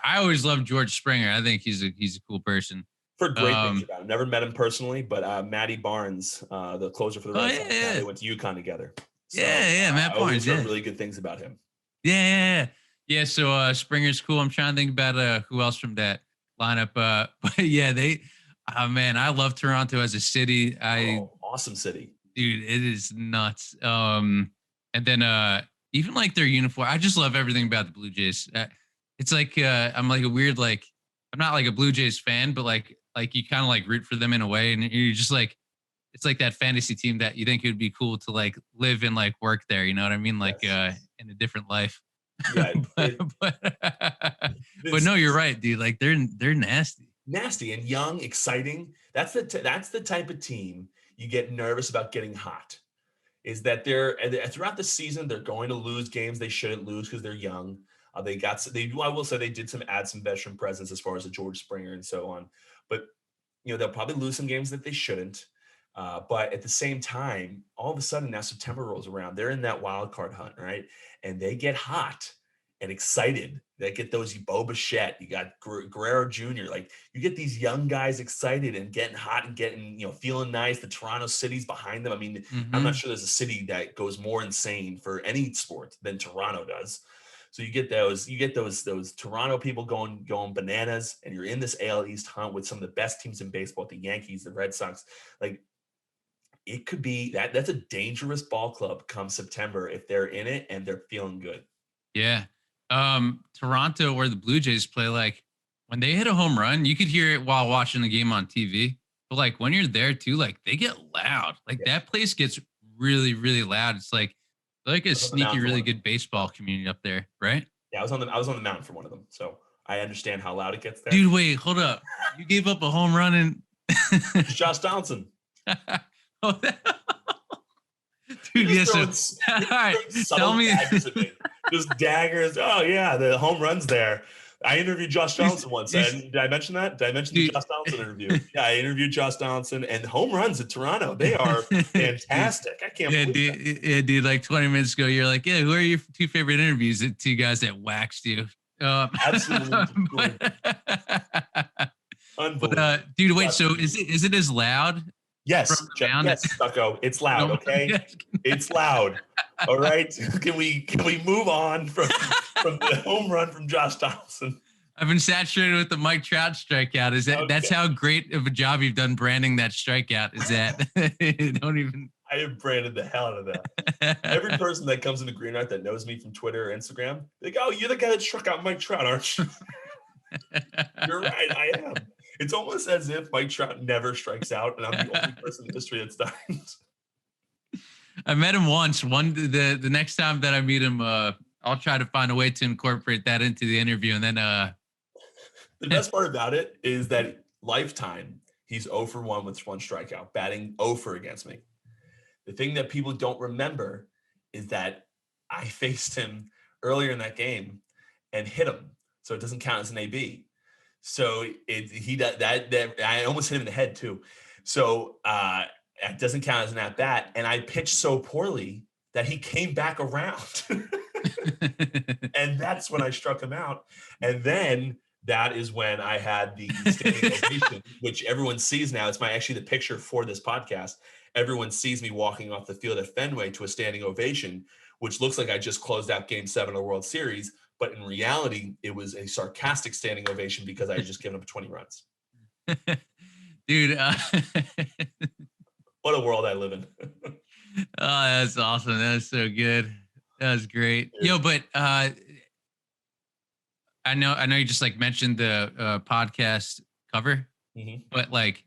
C: I always loved George Springer. I think he's a cool person.
B: Heard great things about him. Never met him personally, but Matty Barnes, the closer for the Red Sox, they went to UConn together. So,
C: Matt Barnes.
B: I heard really good things about him.
C: Yeah. So Springer's cool. I'm trying to think about who else from that lineup. But yeah, man, I love Toronto as a city.
B: Awesome city,
C: dude. It is nuts. And then even like their uniform, I just love everything about the Blue Jays. It's like I'm like a weird, like, I'm not like a Blue Jays fan, but like you kind of like root for them in a way, and you're just like, it's like that fantasy team that you think it would be cool to like live and like work there. You know what I mean? Like in a different life.
B: Yeah,
C: but no, you're right, dude. Like they're nasty
B: and young, exciting. That's the type of team you get nervous about getting hot. Is that they're throughout the season they're going to lose games they shouldn't lose because they're young. I will say they did add some veteran presence as far as the George Springer and so on, but they'll probably lose some games that they shouldn't. But at the same time, all of a sudden now September rolls around, they're in that wild card hunt, right? And they get hot and excited. They get those Bo Bichette, you got Guerrero Jr. Like you get these young guys excited and getting hot and getting, feeling nice. The Toronto city's behind them. I mean, I'm not sure there's a city that goes more insane for any sport than Toronto does. So you get those Toronto people going bananas, and you're in this AL East hunt with some of the best teams in baseball, the Yankees, the Red Sox. Like it could be that's a dangerous ball club come September if they're in it and they're feeling good.
C: Yeah. Toronto, where the Blue Jays play, like when they hit a home run, you could hear it while watching the game on TV. But like when you're there too, like they get loud. Like that place gets really, really loud. It's like a sneaky, really good baseball community up there, right?
B: Yeah, I was on the mountain for one of them, so I understand how loud it gets there.
C: Dude, wait, hold up. You gave up a home run and
B: Josh Donaldson.
C: Dude, yes. All right, tell me.
B: Just daggers. Oh yeah, the home runs there. I interviewed Josh Donaldson once. Did I mention that? Did I mention the Josh Donaldson interview? Yeah, I interviewed Josh Donaldson, and home runs at Toronto. They are fantastic. I can't believe that.
C: Yeah, dude, like 20 minutes ago, you're like, yeah, who are your two favorite interviews? The two guys that waxed you.
B: Absolutely.
C: But dude, wait, so is it as loud?
B: Yes, yes, Stucko. It's loud, okay? It's loud. All right. Can we move on from the home run from Josh Donaldson?
C: I've been saturated with the Mike Trout strikeout. Is that okay? That's how great of a job you've done branding that strikeout? Is that
B: I have branded the hell out of that. Every person that comes into Green Art that knows me from Twitter or Instagram, they go, "Oh, you're the guy that struck out Mike Trout, aren't you?" You're right, I am. It's almost as if Mike Trout never strikes out, and I'm the only person in history that's done it.
C: I met him once. The next time that I meet him, I'll try to find a way to incorporate that into the interview. And then
B: the best part about it is that lifetime, he's 0 for 1 with 1 strikeout, batting 0 for against me. The thing that people don't remember is that I faced him earlier in that game and hit him, so it doesn't count as an AB. So I almost hit him in the head too. So it doesn't count as an at bat. And I pitched so poorly that he came back around. And that's when I struck him out. And then that is when I had the standing ovation, which everyone sees now. It's actually the picture for this podcast. Everyone sees me walking off the field at Fenway to a standing ovation, which looks like I just closed out Game 7 of the World Series. But in reality, it was a sarcastic standing ovation because I had just given up 20 runs.
C: Dude.
B: What a world I live in.
C: Oh, that's awesome. That's so good. That was great. Yo, but I know you just like mentioned the podcast cover, but like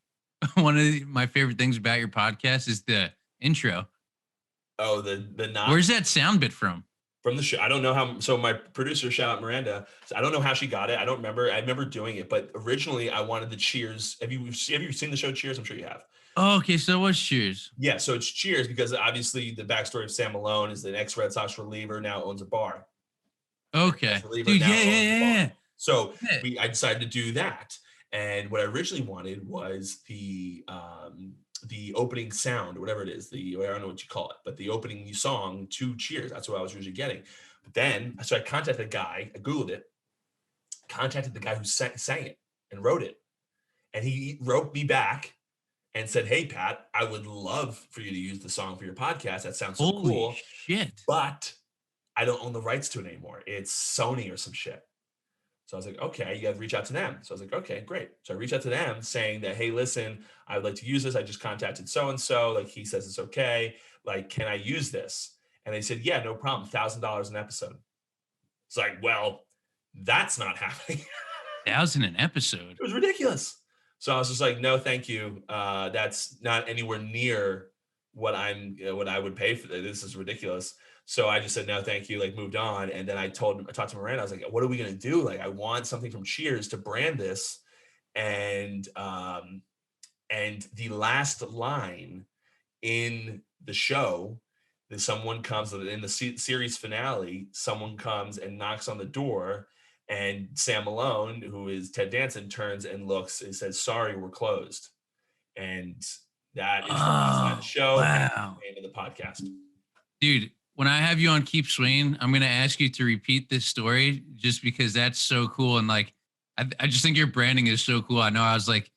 C: one of my favorite things about your podcast is the intro.
B: Oh, the nod.
C: Where's that sound bit from?
B: from the show. I don't know how. So my producer, shout out Miranda. So I don't know how she got it. I don't remember. I remember doing it, but originally I wanted the Cheers. Have you seen the show Cheers? I'm sure you have.
C: Oh, okay, so what's Cheers?
B: Yeah, so it's Cheers because obviously the backstory of Sam Malone is an ex-Red Sox reliever, now owns a bar.
C: Okay, dude, yeah.
B: So I decided to do that, and what I originally wanted was the opening sound, or whatever it is, I don't know what you call it, but the opening song to Cheers. That's what I was usually getting. But then, so I contacted the guy. I Googled it, contacted the guy who sang it and wrote it, and he wrote me back and said, "Hey, Pat, I would love for you to use the song for your podcast. That sounds so cool.
C: Holy shit.
B: But I don't own the rights to it anymore. It's Sony or some shit." So I was like, okay, you got to reach out to them. So I was like, okay, great. So I reached out to them saying that, hey, listen, I would like to use this. I just contacted so-and-so. Like, he says it's okay. Like, can I use this? And they said, yeah, no problem. $1,000 an episode. It's like, well, that's not happening.
C: 1,000 an episode.
B: It was ridiculous. So I was just like, no, thank you. That's not anywhere near what what I would pay for this. This is ridiculous. So I just said, no, thank you, like moved on. And then I talked to Miranda, I was like, what are we going to do? Like, I want something from Cheers to brand this. And the last line in the show, that someone comes in the series finale, someone comes and knocks on the door, and Sam Malone, who is Ted Danson, turns and looks and says, sorry, we're closed. And that is the last line of the show.
C: Wow.
B: And the name of the podcast.
C: Dude, when I have you on Keep Swinging, I'm going to ask you to repeat this story just because that's so cool. And like, I just think your branding is so cool. I know I was like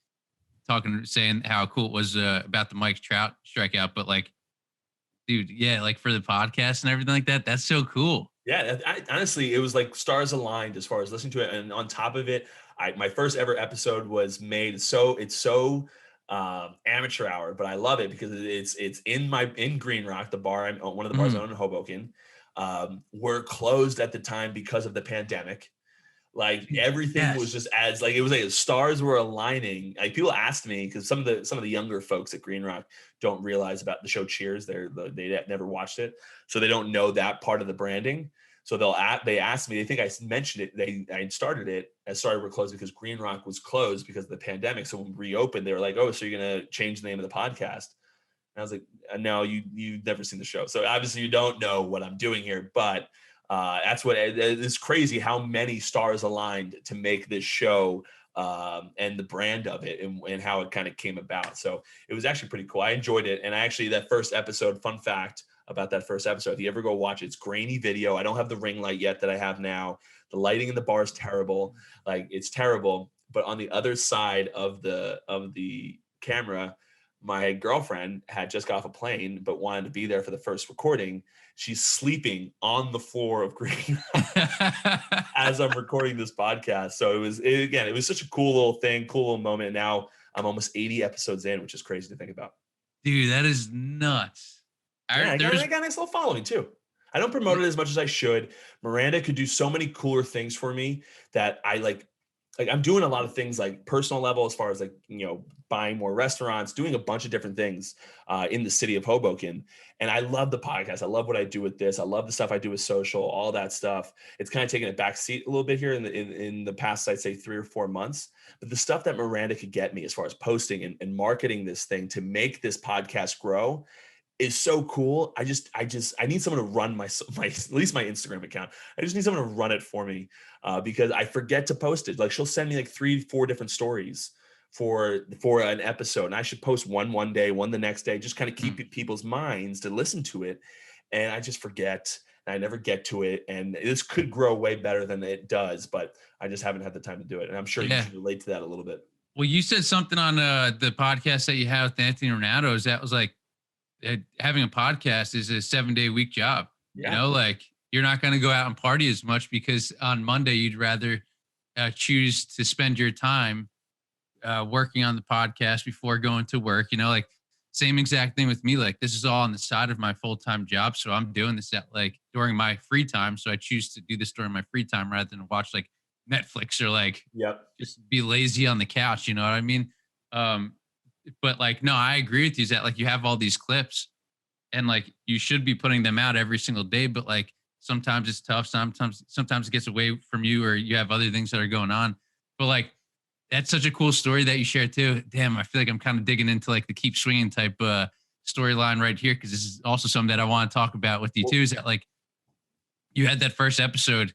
C: saying how cool it was about the Mike Trout strikeout, but like, dude, yeah, like for the podcast and everything like that, that's so cool.
B: Yeah, honestly, it was like stars aligned as far as listening to it. And on top of it, my first ever episode was made it's so amateur hour, but I love it because it's in Green Rock, the bar one of the bars I own in Hoboken. We're closed at the time because of the pandemic. Like everything was just as like it was like the stars were aligning. Like people asked me because some of the younger folks at Green Rock don't realize about the show Cheers. They never watched it, so they don't know that part of the branding. So they asked me. They think I mentioned it. I started it as Sorry We're Closed because Green Rock was closed because of the pandemic. So when we reopened, they were like, "Oh, so you're gonna change the name of the podcast?" And I was like, "No, you've never seen the show, so obviously you don't know what I'm doing here." But that's what it's crazy how many stars aligned to make this show and the brand of it and how it kind of came about. So it was actually pretty cool. I enjoyed it. And that first episode, fun fact about that first episode, if you ever go watch it, it's grainy video. I don't have the ring light yet that I have now. The lighting in the bar is terrible. Like it's terrible. But on the other side of the camera, my girlfriend had just got off a plane, but wanted to be there for the first recording. She's sleeping on the floor of Green as I'm recording this podcast. So it was such a cool little thing, cool little moment. Now I'm almost 80 episodes in, which is crazy to think about.
C: Dude, that is nuts.
B: I got a nice little following too. I don't promote it as much as I should. Miranda could do so many cooler things for me that I like I'm doing a lot of things like personal level as far as like, buying more restaurants, doing a bunch of different things in the city of Hoboken. And I love the podcast. I love what I do with this. I love the stuff I do with social, all that stuff. It's kind of taken a back seat a little bit here in the past, I'd say 3 or 4 months. But the stuff that Miranda could get me as far as posting and marketing this thing to make this podcast grow is so cool. I need someone to run my at least my Instagram account. I just need someone to run it for me because I forget to post it. Like she'll send me like 3-4 different stories for an episode, and I should post one day, one the next day, just kind of keep people's minds to listen to it. And I just forget, and I never get to it. And this could grow way better than it does, but I just haven't had the time to do it. And I'm sure you can relate to that a little bit.
C: Well, you said something on the podcast that you have with Anthony Ronaldo. That was like, having a podcast is a 7-day week job. Yeah. Like you're not going to go out and party as much because on Monday you'd rather choose to spend your time working on the podcast before going to work. Like same exact thing with me. Like this is all on the side of my full-time job, so I'm doing this at like during my free time. So I choose to do this during my free time rather than watch like Netflix or like just be lazy on the couch. You know what I mean? But like, no, I agree with you that like you have all these clips and like you should be putting them out every single day. But like sometimes it's tough. Sometimes it gets away from you, or you have other things that are going on. But like, that's such a cool story that you shared too. Damn, I feel like I'm kind of digging into like the keep swinging type storyline right here, because this is also something that I want to talk about with you too. Is that like you had that first episode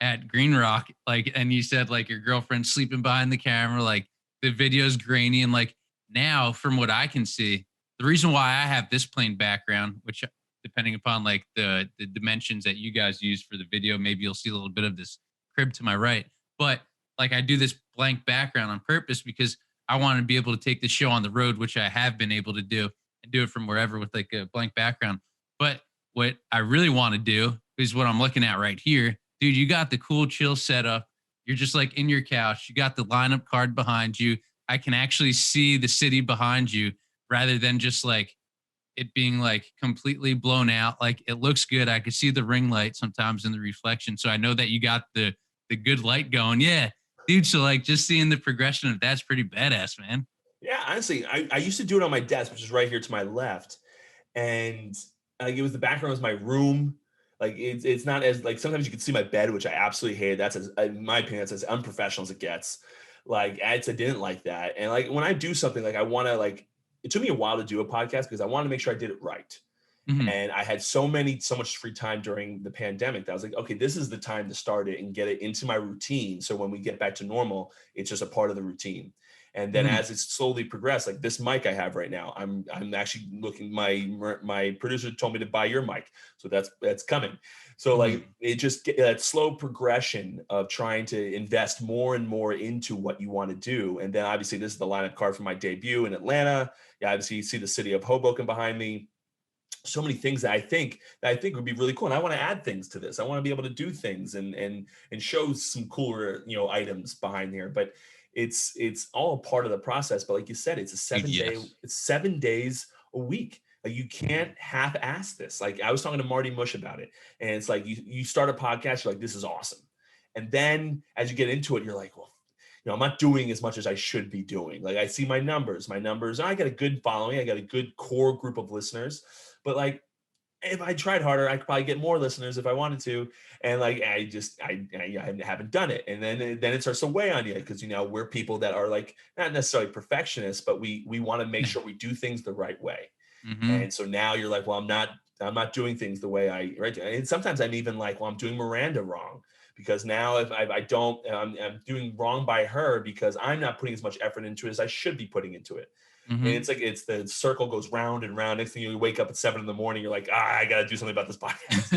C: at Green Rock, like, and you said like your girlfriend's sleeping behind the camera, like the video's grainy, and like now from what I can see, the reason why I have this plain background, which depending upon like the dimensions that you guys use for the video, maybe you'll see a little bit of this crib to my right, but like I do this blank background on purpose because I want to be able to take the show on the road, which I have been able to do, and do it from wherever with like a blank background. But what I really want to do is what I'm looking at right here. Dude, you got the cool chill setup. You're just like in your couch. You got the lineup card behind you. I can actually see the city behind you rather than just like it being like completely blown out. Like it looks good. I could see the ring light sometimes in the reflection. So I know that you got the good light going. Yeah, dude. So like just seeing the progression of that's pretty badass, man.
B: Yeah, honestly, I used to do it on my desk, which is right here to my left. And like it was the background was my room. Like it's not as like sometimes you can see my bed, which I absolutely hate. That's as in my opinion, that's as unprofessional as it gets. Like I didn't like that. And like when I do something, like I want to like it took me a while to do a podcast because I wanted to make sure I did it right.
C: Mm-hmm.
B: And I had so much free time during the pandemic that I was like, okay, this is the time to start it and get it into my routine. So when we get back to normal, it's just a part of the routine. And then as it's slowly progressed, like this mic I have right now, I'm actually looking. My producer told me to buy your mic, so that's coming. So like it just that slow progression of trying to invest more and more into what you want to do. And then obviously this is the lineup card for my debut in Atlanta. Yeah, obviously you see the city of Hoboken behind me. So many things that I think would be really cool. And I want to add things to this. I want to be able to do things and show some cooler, items behind here. But it's all a part of the process. But like you said, it's it's 7 days a week. Like you can't half-ass this. Like I was talking to Marty Mush about it. And it's like you start a podcast, you're like, this is awesome. And then as you get into it, you're like, well, I'm not doing as much as I should be doing. Like I see my numbers, I got a good following. I got a good core group of listeners. But like, if I tried harder, I could probably get more listeners if I wanted to. And like, I haven't done it. And then it starts to weigh on you because, we're people that are like, not necessarily perfectionists, but we want to make sure we do things the right way. And so now you're like, well, I'm not doing things the way right. And sometimes I'm even like, well, I'm doing Miranda wrong because now if I don't, I'm doing wrong by her because I'm not putting as much effort into it as I should be putting into it. And it's like the circle goes round and round. Next thing you wake up at 7 a.m, you're like, I gotta do something about this podcast.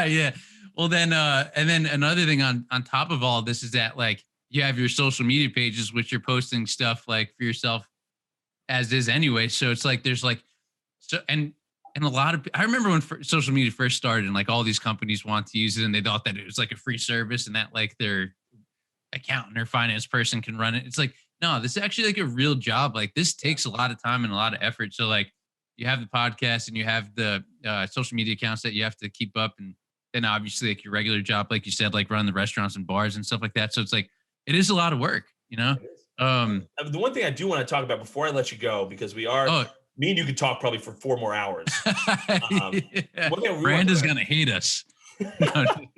C: Yeah. Well, then, and then another thing on top of all of this is that like you have your social media pages, which you're posting stuff like for yourself as is anyway. So it's like there's like and a lot of I remember when social media first started and like all these companies want to use it and they thought that it was like a free service and that like their accountant or finance person can run it. It's like, no, this is actually like a real job. Like this takes a lot of time and a lot of effort. So like you have the podcast and you have the social media accounts that you have to keep up. And then obviously like your regular job, like you said, like run the restaurants and bars and stuff like that. So it's like, it is a lot of work,
B: The one thing I do want to talk about before I let you go, because me and you could talk probably for 4 more hours.
C: Miranda's going to hate us. Sorry,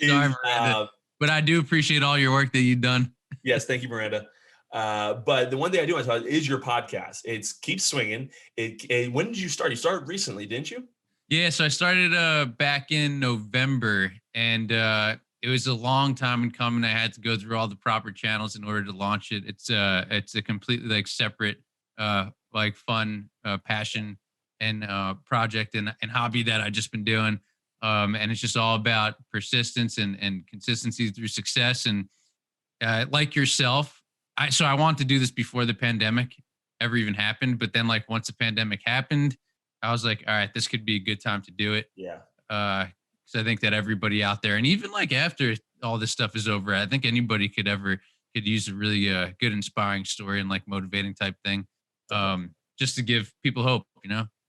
C: Miranda. But I do appreciate all your work that you've done.
B: Yes. Thank you, Miranda. But the one thing I do want to talk about is your podcast. It's Keep Swinging. When did you start? You started recently, didn't you?
C: Yeah. So I started back in November and it was a long time in coming. I had to go through all the proper channels in order to launch it. It's a completely like separate, like fun, passion and project and hobby that I've just been doing. And it's just all about persistence and consistency through success. And like yourself, I wanted to do this before the pandemic ever even happened. But then like once the pandemic happened, I was like, all right, this could be a good time to do it.
B: Yeah.
C: Because I think that everybody out there, and even like after all this stuff is over, I think anybody could use a really good, inspiring story and like motivating type thing, just to give people hope,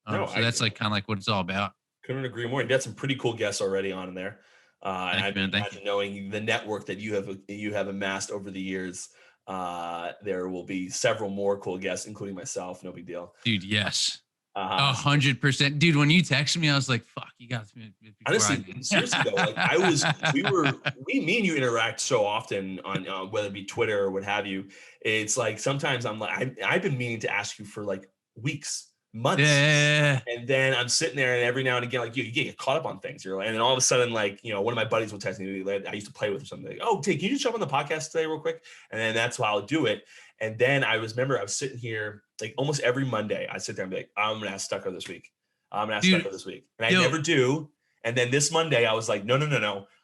C: so that's like kind of like what it's all about.
B: Couldn't agree more. You got some pretty cool guests already on in there. And I imagine knowing the network that you have amassed over the years, there will be several more cool guests, including myself. No big deal,
C: dude. Yes. 100%, dude. When you texted me, I was like, "Fuck, you got to."
B: Honestly, seriously though, like me and you interact so often on whether it be Twitter or what have you. It's like sometimes I'm like, I've been meaning to ask you for like weeks, months,
C: Yeah.
B: and then I'm sitting there, and every now and again, like you get caught up on things. You're like, and then all of a sudden, like one of my buddies will text me, like I used to play with or something. Like, oh, can you just jump on the podcast today real quick? And then that's why I'll do it. And then I was sitting here like almost every Monday. I sit there and be like, I'm gonna ask Stucko this week. I'm gonna ask Stucko this week, and I never do. And then this Monday, I was like, no,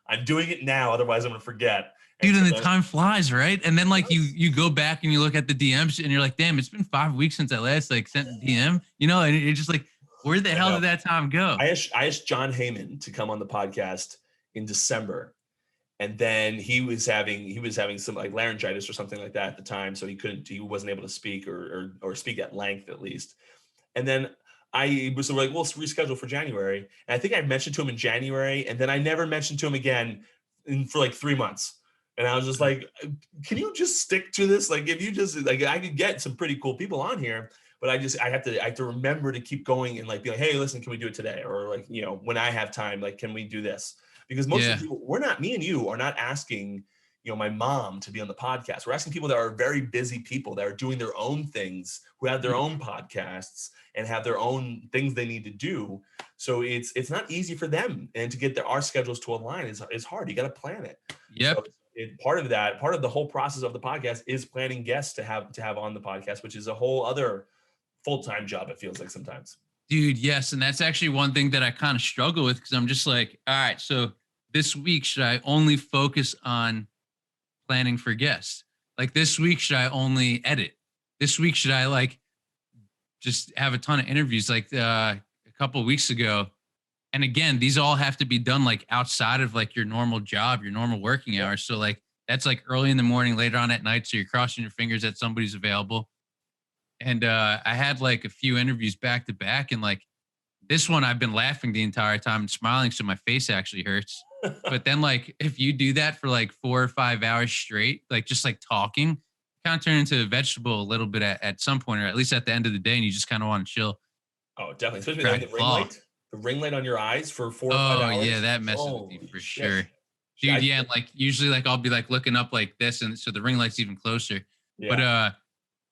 B: I'm doing it now. Otherwise, I'm gonna forget.
C: Dude, and the time flies, right? And then like you go back and you look at the DMs and you're like, damn, it's been 5 weeks since I last like sent a DM, and it's just like, where the hell did that time go?
B: I asked John Heyman to come on the podcast in December. And then he was having some like laryngitis or something like that at the time. So he wasn't able to speak or speak at length at least. And then we're like, we'll reschedule for January. And I think I mentioned to him in January, and then I never mentioned to him again for like 3 months. And I was just like, can you just stick to this? Like, if you just like, I could get some pretty cool people on here, but I have to remember to keep going and like be like, hey, listen, can we do it today? Or like, when I have time, like, can we do this? Because most of the people, me and you are not asking, my mom to be on the podcast. We're asking people that are very busy people that are doing their own things, who have their own podcasts and have their own things they need to do. So it's not easy for them, and to get our schedules to align is hard. You got to plan it.
C: Yep.
B: So part of the whole process of the podcast is planning guests to have on the podcast, which is a whole other full-time job. It feels like sometimes.
C: Dude, yes. And that's actually one thing that I kind of struggle with, because I'm just like, all right, so this week, should I only focus on planning for guests? Like this week, should I only edit? This week, should I like just have a ton of interviews like a couple of weeks ago? And again, these all have to be done like outside of like your normal job, your normal working hours. So like that's like early in the morning, later on at night. So you're crossing your fingers that somebody's available. And I had like a few interviews back to back, and like this one, I've been laughing the entire time and smiling, so my face actually hurts. But then like if you do that for like 4 or 5 hours straight, like just like talking, kind of turn into a vegetable a little bit at some point, or at least at the end of the day, and you just kind of want to chill.
B: Oh, definitely, especially the ring light on your eyes for 4 or 5 hours.
C: Oh yeah, that messes with you for sure, dude. Yeah, like usually like I'll be like looking up like this, and so the ring light's even closer. Yeah. But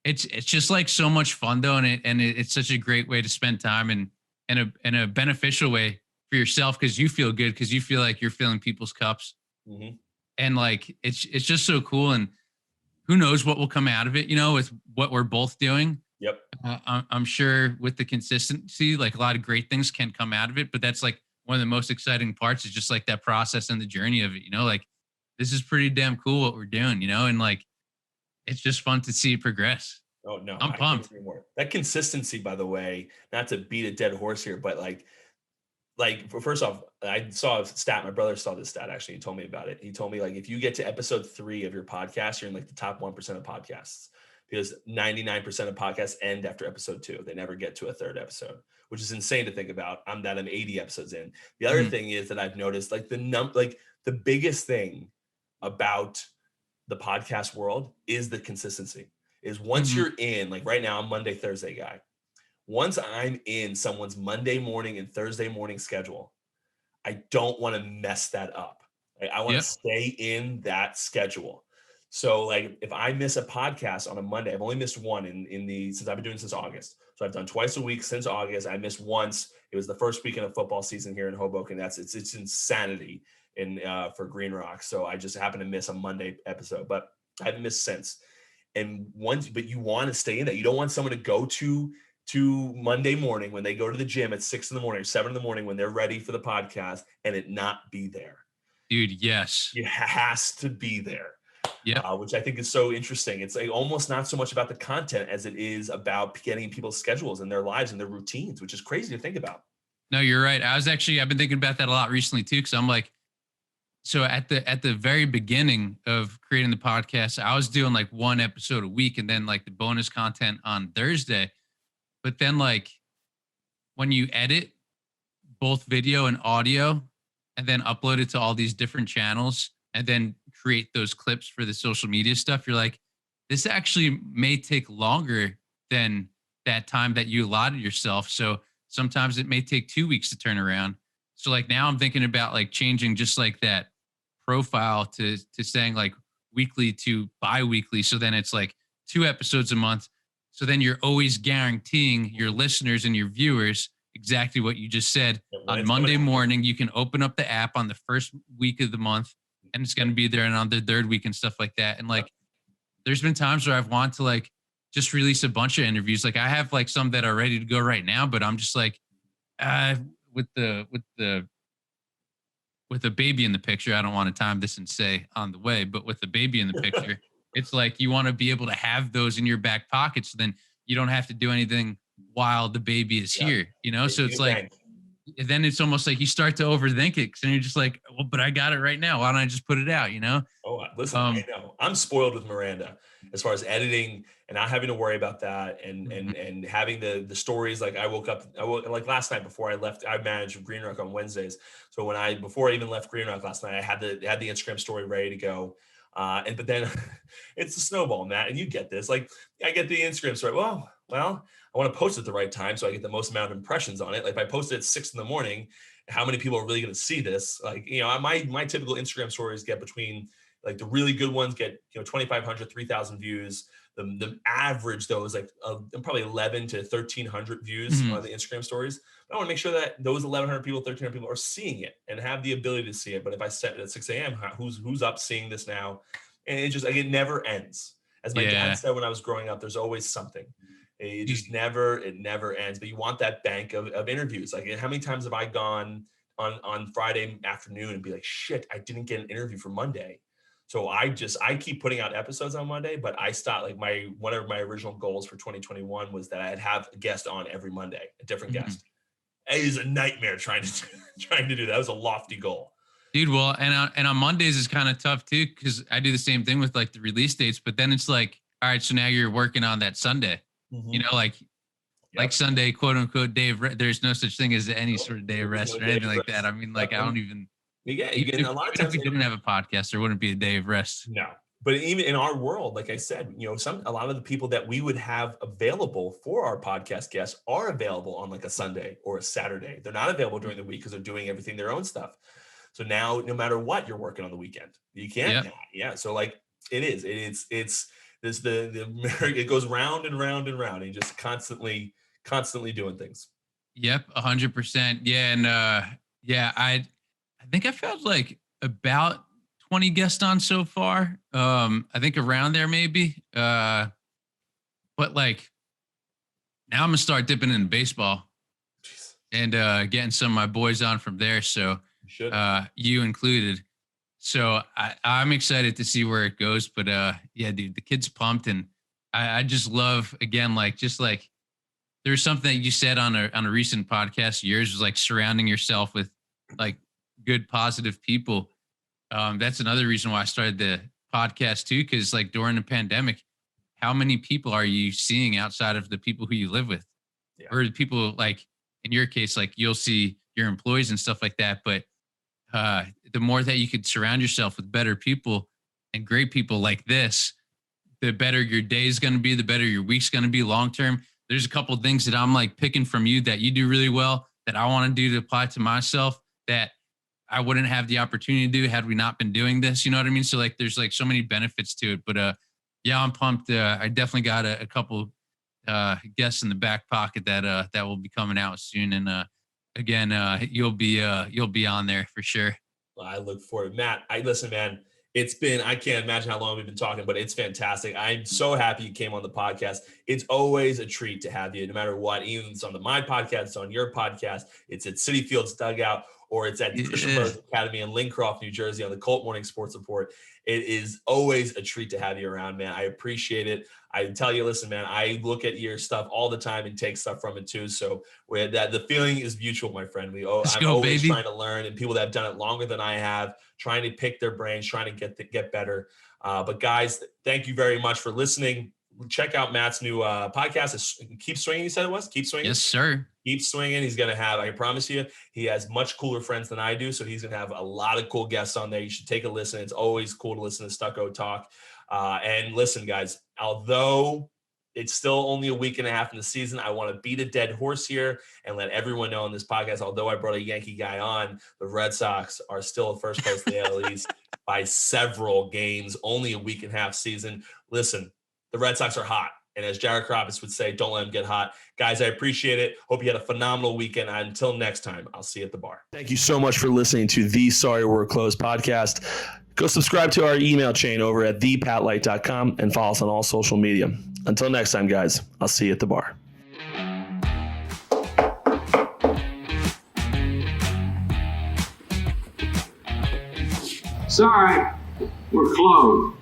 C: it's just like so much fun though, and it's such a great way to spend time, and in a beneficial way for yourself, because you feel good, because you feel like you're filling people's cups. Mm-hmm. And like it's just so cool, and who knows what will come out of it, with what we're both doing.
B: Yep.
C: I'm sure with the consistency, like a lot of great things can come out of it, but that's like one of the most exciting parts, is just like that process and the journey of it, like this is pretty damn cool what we're doing, and like it's just fun to see it progress.
B: Oh no,
C: I'm pumped.
B: That consistency, by the way, not to beat a dead horse here, but like first off, I saw a stat. My brother saw this stat actually. He told me about it. He told me like if you get to episode 3 of your podcast, you're in like the top 1% of podcasts, because 99% of podcasts end after episode 2. They never get to a third episode, which is insane to think about. I'm 80 episodes in. The other thing is that I've noticed like the biggest thing about the podcast world is the consistency. Is once you're in, like right now, I'm Monday, Thursday guy. Once I'm in someone's Monday morning and Thursday morning schedule, I don't want to mess that up. Like, I want to stay in that schedule. So like if I miss a podcast on a Monday, I've only missed one since I've been doing it since August. So I've done twice a week since August. I missed once. It was the first weekend of football season here in Hoboken. It's insanity for Green Rock. So I just happened to miss a Monday episode, but I haven't missed since. But you want to stay in that. You don't want someone to go to Monday morning when they go to the gym at 6 a.m. or 7 a.m. when they're ready for the podcast and it not be there.
C: Dude, yes.
B: It has to be there.
C: Yeah.
B: Which I think is so interesting. It's like almost not so much about the content as it is about getting people's schedules and their lives and their routines, which is crazy to think about.
C: No, you're right. I've been thinking about that a lot recently too, because I'm like, so at the very beginning of creating the podcast, I was doing like 1 episode a week, and then like the bonus content on Thursday. But then like when you edit both video and audio and then upload it to all these different channels and then create those clips for the social media stuff, you're like, this actually may take longer than that time that you allotted yourself. So sometimes it may take 2 weeks to turn around. So like now I'm thinking about like changing just like that profile to saying like weekly to bi-weekly. So then it's like 2 episodes a month. So then you're always guaranteeing your listeners and your viewers exactly what you just said. On Monday morning, you can open up the app on the first week of the month and it's going to be there and on the third week and stuff like that. And like, there's been times where I've wanted to like just release a bunch of interviews. Like I have like some that are ready to go right now, but I'm just like, with the baby in the picture, I don't want to time this and say on the way, but with the baby in the picture, it's like you want to be able to have those in your back pocket so then you don't have to do anything while the baby is here, you know? So it's like, then it's almost like you start to overthink it and you're just like, well, but I got it right now. Why don't I just put it out, you know?
B: Oh, listen, I know. I'm spoiled with Miranda as far as editing and not having to worry about that and having the stories. Like I woke like last night before I left, I managed Green Rock on Wednesdays. So before I even left Green Rock last night, I had the Instagram story ready to go. But then it's a snowball, Matt, and you get this. Like I get the Instagram story. Well, I want to post it at the right time so I get the most amount of impressions on it. Like if I post it at 6 a.m, how many people are really going to see this? Like, you know, my typical Instagram stories get between, like the really good ones get, 2,500, 3,000 views. The average though is like probably 11 to 1,300 views on the Instagram stories. But I want to make sure that those 1,100 people, 1,300 people are seeing it and have the ability to see it. But if I set it at 6 a.m., who's up seeing this now? And it just, like, it never ends. As my dad said when I was growing up, there's always something. It just never ends. But you want that bank of interviews. Like, how many times have I gone on Friday afternoon and be like, shit, I didn't get an interview for Monday. So I keep putting out episodes on Monday, but I stopped. Like one of my original goals for 2021 was that I'd have a guest on every Monday, a different guest. It is a nightmare trying to do that. It was a lofty goal.
C: Dude, well, and on Mondays is kind of tough too, because I do the same thing with like the release dates, but then it's like, all right, so now you're working on that Sunday, you know, like Sunday, quote unquote, day of rest. There's no such thing as any sort of day of rest or anything like that. I mean, like, I don't even.
B: Yeah, you get a lot of times.
C: If we didn't have a podcast, there wouldn't be a day of rest.
B: No, but even in our world, like I said, a lot of the people that we would have available for our podcast guests are available on like a Sunday or a Saturday. They're not available during the week because they're doing everything their own stuff. So now, no matter what, you're working on the weekend. You can't. Yeah. So like it's this it goes round and round and round, and just constantly doing things.
C: Yep, 100%. Yeah, and I think I felt like about 20 guests on so far. I think around there maybe. But like now I'm gonna start dipping into baseball and getting some of my boys on from there. So you included. So I'm excited to see where it goes. But yeah, dude, the kid's pumped, and I just love, again, like just like there's something that you said on a recent podcast of yours, was like surrounding yourself with like good, positive people. That's another reason why I started the podcast too, because like during the pandemic, how many people are you seeing outside of the people who you live with? Or the people, like in your case, like you'll see your employees and stuff like that. But the more that you could surround yourself with better people and great people like this, the better your day is going to be, the better your week's going to be long term. There's a couple of things that I'm like picking from you that you do really well that I want to do to apply to myself that I wouldn't have the opportunity to do had we not been doing this. You know what I mean? So like, there's like so many benefits to it, but yeah, I'm pumped. I definitely got a couple guests in the back pocket that will be coming out soon. And again, you'll be on there for sure.
B: Well, I look forward, Matt. Listen, man. I can't imagine how long we've been talking, but it's fantastic. I'm so happy you came on the podcast. It's always a treat to have you, no matter what. Even it's on my podcast, it's on your podcast. It's at City Field's Dugout, or it's at Christian Brothers Academy in Lincroft, New Jersey, on the Colt Morning Sports Report. It is always a treat to have you around, man. I appreciate it. I tell you, listen, man, I look at your stuff all the time and take stuff from it too. So the feeling is mutual, my friend. I'm always trying to learn, and people that have done it longer than I have, trying to pick their brains, trying to get better. But guys, thank you very much for listening. Check out Matt's new podcast. Keep Swinging, you said it was? Keep Swinging?
C: Yes, sir.
B: Keep Swinging. He's going to have, I can promise you, he has much cooler friends than I do. So he's going to have a lot of cool guests on there. You should take a listen. It's always cool to listen to Stucko talk. And listen, guys, although It's still only a week and a half in the season. I want to beat a dead horse here and let everyone know on this podcast, although I brought a Yankee guy on, the Red Sox are still in first place in the AL East by several games, only a week and a half season. Listen, the Red Sox are hot. And as Jared Kravitz would say, don't let them get hot. Guys, I appreciate it. Hope you had a phenomenal weekend. Until next time, I'll see you at the bar.
D: Thank you so much for listening to the Sorry We're Closed podcast. Go subscribe to our email chain over at thepatlight.com and follow us on all social media. Until next time, guys, I'll see you at the bar.
A: Sorry, we're closed.